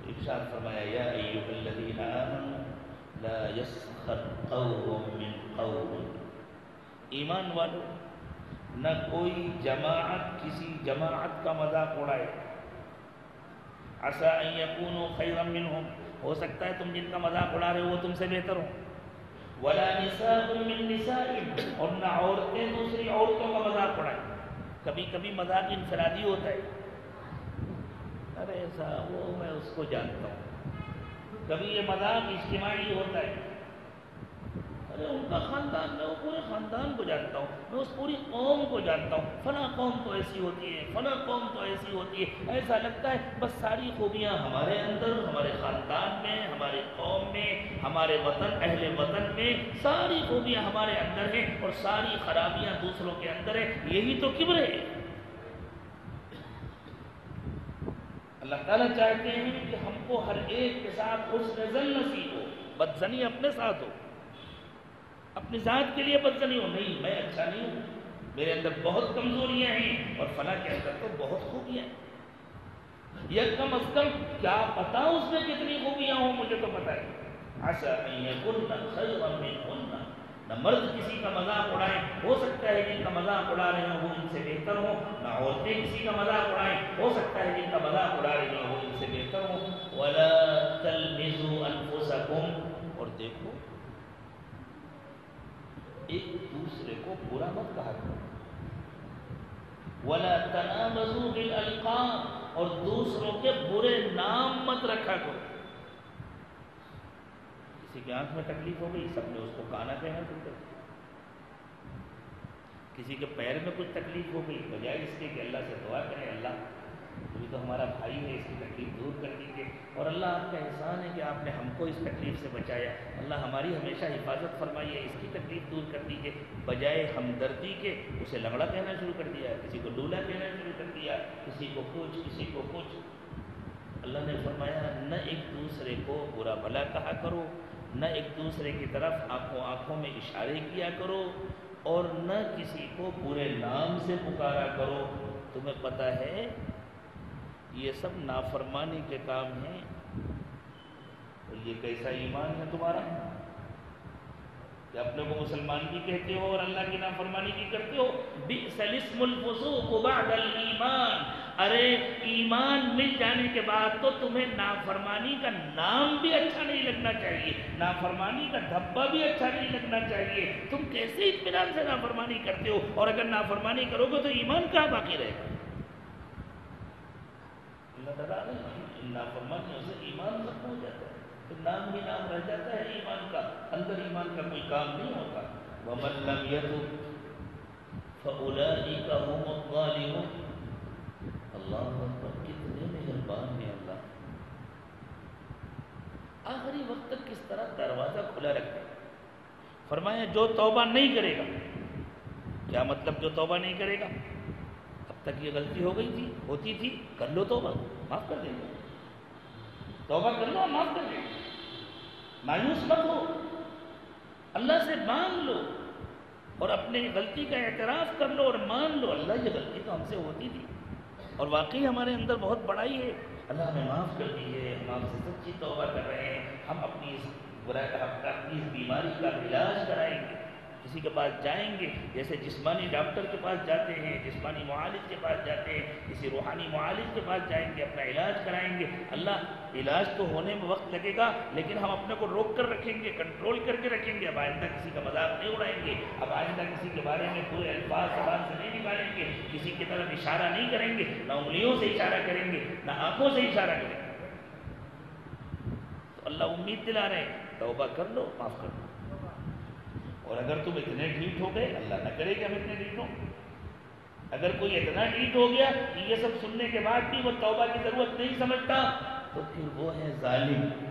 ارشاد فرمایا یا ایھا الذین آمنوا لا یسخر قوم من قوم، ایمان والو نہ کوئی جماعت کسی جماعت کا مذاق اڑائے، عسى ان یکونوا خیرا منہم، ہو سکتا ہے تم جن کا مذاق اڑا رہے ہو وہ تم سے بہتر ہو، ولا نساء من نساء، اور نہ عورتیں دوسری عورتوں کا مذاق اڑائیں۔ کبھی کبھی مذاق انفرادی ہوتا ہے، ارے ایسا وہ میں اس کو جانتا ہوں، کبھی یہ مذاق اجتماعی ہوتا ہے، ارے ان کا خاندان، میں وہ پورے خاندان کو جانتا ہوں، میں اس پوری قوم کو جانتا ہوں، فلاں قوم تو ایسی ہوتی ہے، فلاں قوم تو ایسی ہوتی ہے، ایسا لگتا ہے بس ساری خوبیاں ہمارے اندر، ہمارے خاندان میں، ہمارے قوم میں، ہمارے وطن، اہل وطن میں ساری خوبیاں ہمارے اندر ہیں اور ساری خرابیاں دوسروں کے اندر ہیں، یہی تو کبر ہے۔ اللہ تعالیٰ چاہتے ہیں کہ ہم کو ہر ایک کے ساتھ حسن ظن نصیب ہو، بدظنی اپنے ساتھ ہو، اپنی ذات کے لیے بدظنی ہو، نہیں میں اچھا نہیں ہوں، میرے اندر بہت کمزوریاں ہیں اور فلاں کے اندر تو بہت خوبیاں ہیں، یا کم از کم کیا پتا اس میں کتنی خوبیاں ہوں، مجھے تو پتہ ہے۔ عسى ان يكن خيرا منهن، نہ مرد کسی کا مذاق اڑائیں، ہو سکتا ہے جن کا مذاق اڑا رہے ہوں وہ ان سے بہتر ہوں، نہ عورتیں کسی کا مذاق اڑائیں، ہو سکتا ہے جن کا مذاق اڑا رہے ہوں وہ ان سے بہتر ہوں۔ ولا تلمزوا انفسکم، اور دیکھو ایک دوسرے کو برا مت کہا کرو، ولا تنابزوا بالالقاب، اور دوسروں کے برے نام مت رکھا کرو۔ کسی کی آنکھ میں تکلیف ہو گئی، سب نے اس کو کانا کہنا شروع کر دیا، کسی کے پیر میں کچھ تکلیف ہو گئی، بجائے اس کے کہ اللہ سے دعا کریں اللہ یہ تو ہمارا بھائی ہے، اس کی تکلیف دور کر دیجیے، اور اللہ آپ کا احسان ہے کہ آپ نے ہم کو اس تکلیف سے بچایا، اللہ ہماری ہمیشہ حفاظت فرمائیے، اس کی تکلیف دور کر دیجیے، بجائے ہمدردی کے اسے لنگڑا کہنا شروع کر دیا، کسی کو ڈولا کہنا شروع کر دیا، کسی کو کچھ کسی کو کچھ۔ اللہ نے فرمایا نہ ایک دوسرے کو برا بھلا کہا کرو، نہ ایک دوسرے کی طرف آنکھوں میں اشارے کیا کرو، اور نہ کسی کو برے نام سے پکارا کرو۔ تمہیں پتہ ہے یہ سب نافرمانی کے کام ہیں، اور یہ کیسا ایمان ہے تمہارا کہ اپنے کو مسلمان بھی کہتے ہو اور اللہ کی نافرمانی بھی کرتے ہو؟ بئس الاسم الفسوق بعد الایمان، ارے ایمان مل جانے کے بعد تو تمہیں نافرمانی کا نام بھی اچھا نہیں لگنا چاہیے، نافرمانی کا دھبا بھی اچھا نہیں لگنا چاہیے۔ تم کیسے اطمینان سے نافرمانی کرتے ہو؟ اور اگر نافرمانی کرو گے تو ایمان کہاں باقی رہے گا؟ اللہ تعالیٰ نافرمانیوں سے ایمان ختم ہو جاتا ہے، تو نام بھی نام رہ جاتا ہے ایمان کا، اندر ایمان کا کوئی کام نہیں ہوتا۔ وَمَن لَّمْ يَتُبْ فَأُولَٰئِكَ هُمُ الظَّالِمُونَ۔ اللہ اکبر، کتنے مہربان ہیں اللہ، آخری وقت تک کس طرح دروازہ کھلا رکھتے ہیں۔ فرمایا جو توبہ نہیں کرے گا. کیا مطلب جو توبہ نہیں کرے گا؟ اب تک یہ غلطی ہو گئی تھی، ہوتی تھی، کر لو توبہ، معاف کر دیں گے. توبہ کر لو، معاف کر دیں گے. مایوس مت ہو، اللہ سے مانگ لو اور اپنے غلطی کا اعتراف کر لو اور مان لو اللہ یہ غلطی تو ہم سے ہوتی تھی اور واقعی ہمارے اندر بہت بڑائی ہے، اللہ ہمیں معاف کر دیجیے، ہم آپ سے سچی توبہ کر رہے ہیں. ہم اپنی اس بیماری کا علاج کرائیں گے، کسی کے پاس جائیں گے جیسے جسمانی ڈاکٹر کے پاس جاتے ہیں، جسمانی معالج کے پاس جاتے ہیں، کسی روحانی معالج کے پاس جائیں گے، اپنا علاج کرائیں گے. اللہ علاج تو ہونے میں وقت لگے گا لیکن ہم اپنے کو روک کر رکھیں گے، کنٹرول کر کے رکھیں گے. اب آئندہ کسی کا مذاق نہیں اڑائیں گے، اب آئندہ کسی کے بارے میں پورے الفاظ زبان سے نہیں نکالیں گے، کسی کی طرف اشارہ نہیں کریں گے، نہ انگلیوں سے اشارہ کریں گے نہ آنکھوں سے اشارہ کریں گے. تو اللہ امید دلا رہے ہیں توبہ کر لو، معاف کر دو. اور اگر تم اتنے ڈھیٹ ہو گئے، اللہ نہ کرے کہ ہم اتنے ڈھیٹ ہوں، اگر کوئی اتنا ڈھیٹ ہو گیا کہ یہ سب سننے کے بعد بھی وہ توبہ کی ضرورت نہیں سمجھتا تو پھر وہ ہے ظالم.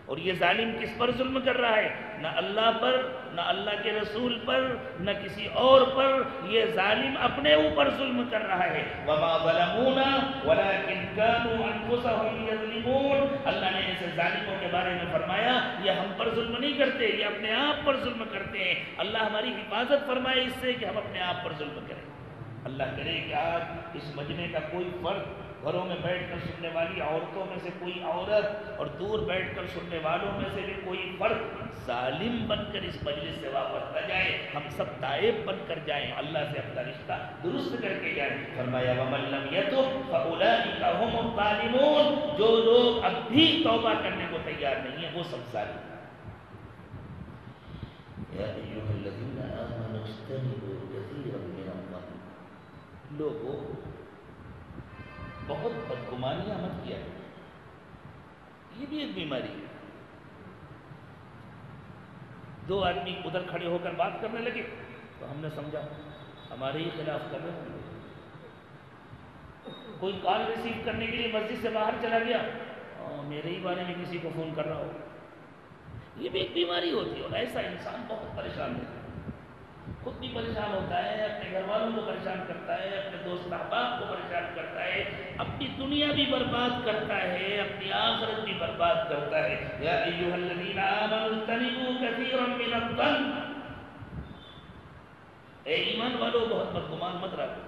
اور یہ ظالم کس پر ظلم کر رہا ہے؟ نہ اللہ پر، نہ اللہ کے رسول پر، نہ کسی اور پر. یہ ظالم اپنے اوپر ظلم کر رہا ہے. وَمَا ظَلَمُونَا وَلَكِنْ كَانُوا أَنفُسَهُمْ يَظْلِمُونَ. اللہ نے ایسے ظالموں کے بارے میں فرمایا یہ ہم پر ظلم نہیں کرتے، یہ اپنے آپ پر ظلم کرتے ہیں. اللہ ہماری حفاظت فرمائے اس سے کہ ہم اپنے آپ پر ظلم کریں. اللہ کرے کہ آج اس مجمع کا کوئی فرد، گھروں میں بیٹھ کر سننے والی عورتوں میں سے کوئی عورت اور دور بیٹھ کر سننے والوں میں سے بھی کوئی فرد ظالم بن کر اس مجلس سے واپس نہ جائے. ہم سب تائب بن کر جائیں، اللہ سے اپنا رشتہ درست کر کے جائیں. فرمایا وَمَن لَّمْ يَتُبْ فَأُولَٰئِكَ هُمُ الظَّالِمُونَ. جو لوگ اب بھی توبہ کرنے کو تیار نہیں ہیں وہ سب ظالم ہیں. يَا أَيُّهَا الَّذِينَ آمَنُوا اجْتَنِبُوا كَثِيرًا مِّنَ الظَّنِّ. لوگوں بہت بدگمانیاں مت کیا، یہ بھی ایک بیماری ہے. دو آدمی ادھر کھڑے ہو کر بات کرنے لگے تو ہم نے سمجھا ہمارے ہی خلاف کر رہے ہیں. کوئی کال ریسیو کرنے کے لیے مسجد سے باہر چلا گیا، میرے ہی بارے میں کسی کو فون کر رہا ہو. یہ بھی ایک بیماری ہوتی ہے اور ایسا انسان بہت پریشان ہوتا ہے، خود بھی پریشان ہوتا ہے، اپنے گھر والوں کو پریشان کرتا ہے، اپنے دوست احباب کو پریشان کرتا ہے، اپنی دنیا بھی برباد کرتا ہے، اپنی آخرت بھی برباد کرتا ہے. یا ایھا الذین آمنوا اجتنبوا کثیرا من الظن. اے ایمان والو بہت بدگمان مت رہو.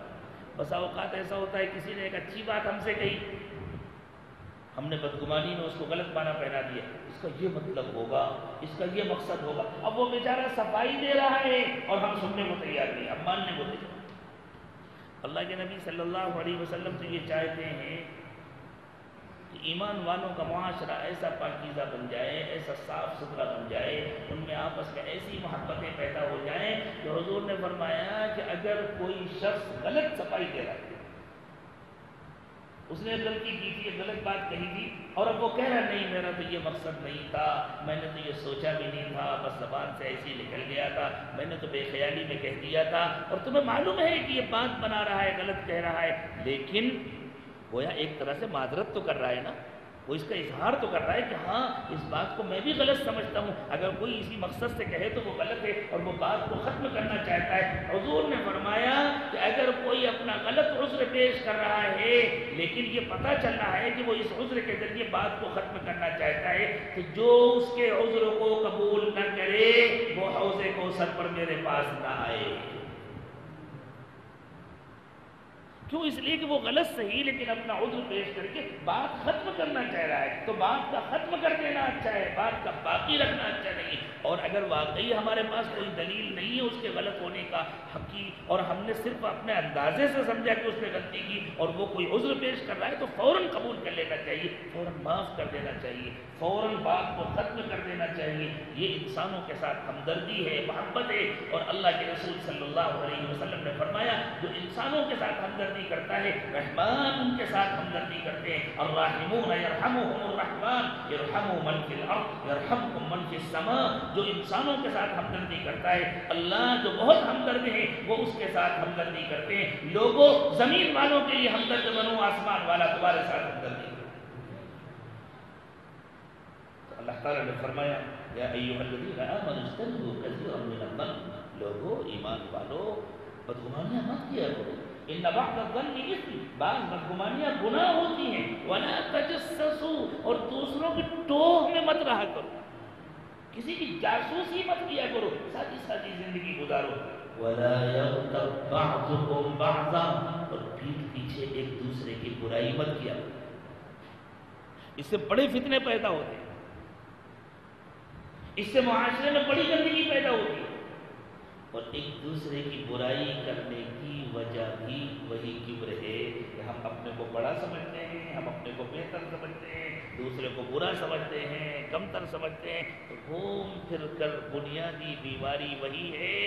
بسا اوقات ایسا ہوتا ہے کسی نے ایک اچھی بات ہم سے کہی، ہم نے بدگمانی میں اس کو غلط معنی پہنا دیا، اس کا یہ مطلب ہوگا، اس کا یہ مقصد ہوگا. اب وہ بیچارہ صفائی دے رہا ہے اور ہم سننے کو تیار نہیں، اب ماننے کو تیار. اللہ کے نبی صلی اللہ علیہ وسلم تو یہ چاہتے ہیں کہ ایمان والوں کا معاشرہ ایسا پاکیزہ بن جائے، ایسا صاف ستھرا بن جائے، ان میں آپس میں ایسی محبتیں پیدا ہو جائیں کہ حضور نے فرمایا کہ اگر کوئی شخص غلط صفائی دے رہا ہے، اس نے غلطی کی تھی، غلط بات کہی تھی اور اب وہ کہہ رہا نہیں میرا تو یہ مقصد نہیں تھا، میں نے تو یہ سوچا بھی نہیں تھا، بس زبان سے ایسے ہی نکل گیا تھا، میں نے تو بے خیالی میں کہہ دیا تھا، اور تمہیں معلوم ہے کہ یہ بات بنا رہا ہے، غلط کہہ رہا ہے، لیکن گویا ایک طرح سے معذرت تو کر رہا ہے نا، وہ اس کا اظہار تو کر رہا ہے کہ ہاں اس بات کو میں بھی غلط سمجھتا ہوں. اگر کوئی اسی مقصد سے کہے تو وہ غلط ہے اور وہ بات کو ختم کرنا چاہتا ہے. حضور نے فرمایا کہ اگر کوئی اپنا غلط عذر پیش کر رہا ہے لیکن یہ پتہ چل رہا ہے کہ وہ اس عذر کے ذریعے بات کو ختم کرنا چاہتا ہے، تو جو اس کے عذر کو قبول نہ کرے وہ حوض کوثر پر میرے پاس نہ آئے. کیوں؟ اس لیے کہ وہ غلط صحیح لیکن اپنا عذر پیش کر کے بات ختم کرنا چاہ رہا ہے. تو بات کا ختم کر دینا اچھا ہے، بات کا باقی رکھنا اچھا نہیں. اور اگر واقعی ہمارے پاس کوئی دلیل نہیں ہے اس کے غلط ہونے کا حقی، اور ہم نے صرف اپنے اندازے سے سمجھا کہ اس نے غلطی کی اور وہ کوئی عذر پیش کر رہا ہے، تو فوراً قبول کر لینا چاہیے، فوراً معاف کر دینا چاہیے، فوراً بات کو ختم کر دینا چاہیے. یہ انسانوں کے ساتھ ہمدردی ہے، محبت ہے. اور اللہ کے رسول صلی اللہ علیہ وسلم نے فرمایا جو انسانوں کے ساتھ ہمدردی کرتا ہے رحمان ان کے ساتھ ہمدردی کرتے ہیں. الراحمون یرحمهم الرحمن یرحم من فی الارض یرحمکم من فی السماء. جو انسانوں کے ساتھ ہمدردی کرتا ہے اللہ جو بہت ہمدرد ہے وہ اس کے ساتھ ہمدردی کرتے ہیں. لوگوں زمین والوں کے لیے ہمدرد بنو، آسمان والا تمہارے ساتھ ہمدردی کرے. تو اللہ تعالیٰ نے فرمایا یا ایھا الذین آمنوا اجتنبوا کثیرا من الظن، لوگو ایمان والو بدگمانیاں مت کیا کرو، ان بعض الظن اثم، بعض بدگمانیاں گناہ ہوتی ہیں، ولا تجسسوا، اور دوسروں کی ٹوہ میں مت رہا کرو، کسی کی جاسوسی مت کیا کرو، سادی سادی زندگی گزارو، ولا یغتب بعضکم بعضا، اور پیٹھ پیچھے ایک دوسرے کی برائی مت کیا کرو، اس سے بڑے فتنے پیدا ہوتے ہیں، اس سے معاشرے میں بڑی گندگی پیدا ہوتی ہے، اور ایک دوسرے کی برائی کرنے کی وجہ بھی وہی کبر ہے کہ ہم اپنے کو بڑا سمجھتے ہیں، ہم اپنے کو بہتر سمجھتے ہیں، دوسرے کو برا سمجھتے ہیں، کمتر سمجھتے ہیں، تو گھوم پھر کر بنیادی بیماری وہی ہے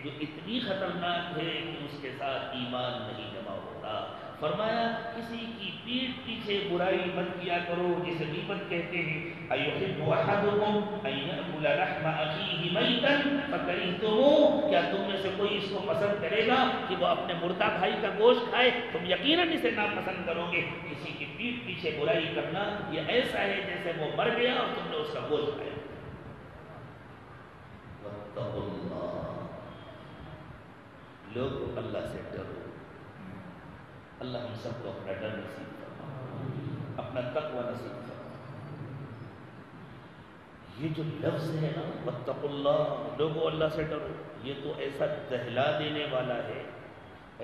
جو اتنی خطرناک ہے کہ اس کے ساتھ ایمان نہیں جمع ہوتا۔ فرمایا کسی کی پیٹھ پیچھے برائی مت کیا کرو، جسے غیبت کہتے ہیں۔ ایحب احدکم ان یاکل لحم اخیہ میتا فکرہتموہ، کیا تم میں سے کوئی اس کو پسند کرے گا کہ وہ اپنے مردہ بھائی کا گوشت کھائے؟ تم یقیناً اسے ناپسند کرو گے۔ کسی کی پیٹھ پیچھے برائی کرنا یہ ایسا ہے جیسے وہ مر گیا اور تم نے اس کا گوشت کھایا۔ واتقوا اللہ، لوگ اللہ سے ڈرو، اللہ ہم سب کو اپنا ڈر نصیب فرمائے، اپنا تقوی نصیب فرمائے۔ یہ جو لفظ ہے نا واتقوا اللہ، لوگوں اللہ سے ڈرو، یہ تو ایسا دہلا دینے والا ہے،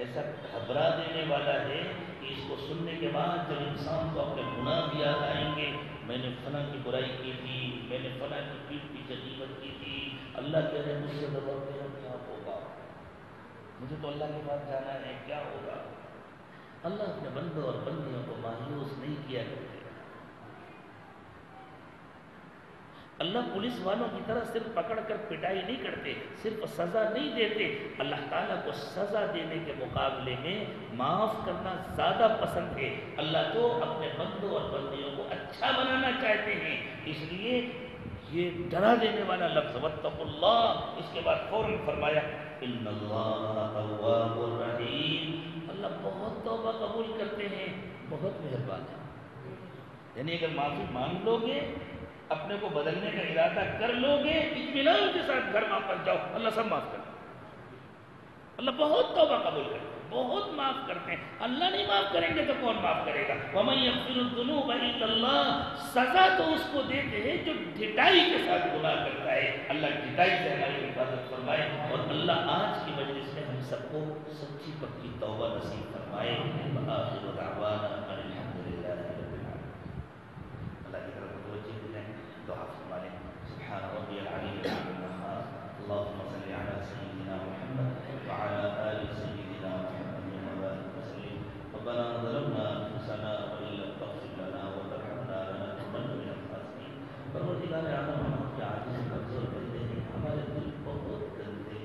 ایسا گھبرا دینے والا ہے کہ اس کو سننے کے بعد جب انسان کو اپنے گناہ بھی یاد آئیں گے، میں نے فلاں کی برائی کی تھی، میں نے فلاں کی پیٹھ پیچھے غیبت کی تھی، اللہ کہہ رہے مجھ سے دبا میرا کیا ہوگا، مجھے تو اللہ کے پاس جانا ہے، کیا ہوگا؟ اللہ اپنے بندوں اور بندیوں کو مایوس نہیں کیا کرتے۔ اللہ پولیس والوں کی طرح صرف پکڑ کر پٹائی نہیں کرتے، صرف سزا نہیں دیتے، اللہ تعالیٰ کو سزا دینے کے مقابلے میں معاف کرنا زیادہ پسند ہے۔ اللہ تو اپنے بندوں اور بندیوں کو اچھا بنانا چاہتے ہیں، اس لیے یہ ڈرا دینے والا لفظ واتقوا اللہ، اس کے بعد فوراً فرمایا ان اللہ تواب الرحیم، اللہ بہت توبہ قبول کرتے ہیں، بہت مہربان ہے۔ یعنی اگر معافی مانگ لو گے، اپنے کو بدلنے کا ارادہ کر لو گے، اطمینان کے ساتھ گھر واپس جاؤ، اللہ سب معاف کرے، اللہ بہت توبہ قبول کرتے ہیں، بہت معاف کرتے ہیں۔ اللہ نہیں معاف کریں گے تو کون معاف کرے گا؟ وَمَن يَغْفِرُ الذُّنُوبَ إِلَّا اللَّهُ، سزا تو اس کو دیتے ہیں جو ڈٹائی کے ساتھ گناہ کرتا ہے۔ اللہ ڈٹائی سے ہماری حفاظت فرمائے، اور اللہ آج کی مجلس میں ہم سب کو سچی پکی توبہ نصیب فرمائے۔ وآخر دعوانا ان الحمد للہ رب العالمین۔ اللہ کی طرف متوجہ ہو جائیں، دعا فرمائیں۔ سبحان ربی العلی العظیم، اللهم صل على سيدنا محمد وعلى آل سيدنا محمد وبارك وسلم۔ ربنا ظلمنا انفسنا وان لم تغفر لنا وترحمنا لنكونن من الخاسرين۔ پروردگار اعظم، ہم آپ کے عاجز کمزور بندے ہیں، ہمارے دل بہت گندے،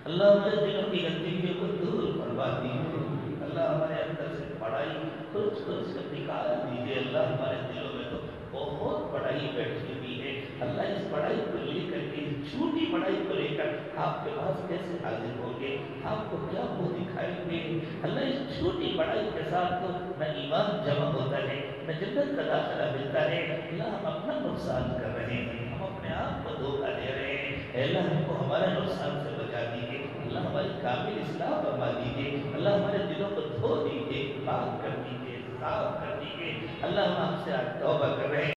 اللہ ہمارے دلوں کی گندگی کو دور فرما دیجیے، اللہ ہمارے اندر سے بڑائی کھرچ کھرچ کر نکال دیجیے، اللہ ہمارے دلوں میں تو بہت بڑائی بیٹھی ہوئی ہے، اللہ اس بڑائی کو لے کر کے، اس جھوٹی بڑائی کو لے کر آپ کے پاس کیسے حاضر ہوں گے، آپ کو کیا منہ دکھائیں گے؟ اللہ اس جھوٹی بڑائی کے ساتھ تو نہ ایمان جمع ہوتا ہے، نہ جنت کا داخلہ ملتا ہے، اللہ ہم اپنا نقصان کر رہے ہیں، ہم اپنے آپ کو دھوکہ دے رہے ہیں، اے اللہ ہم کو ہمارے نقصان سے بچا دیجیے، اللہ ہماری کامل اصلاح فرما دیجیے، اللہ ہمارے دلوں کو دھو دیجیے، پاک کر دیجیے، صاف کر دیجیے، اللہ ہم آپ سے آج توبہ کر رہے ہیں۔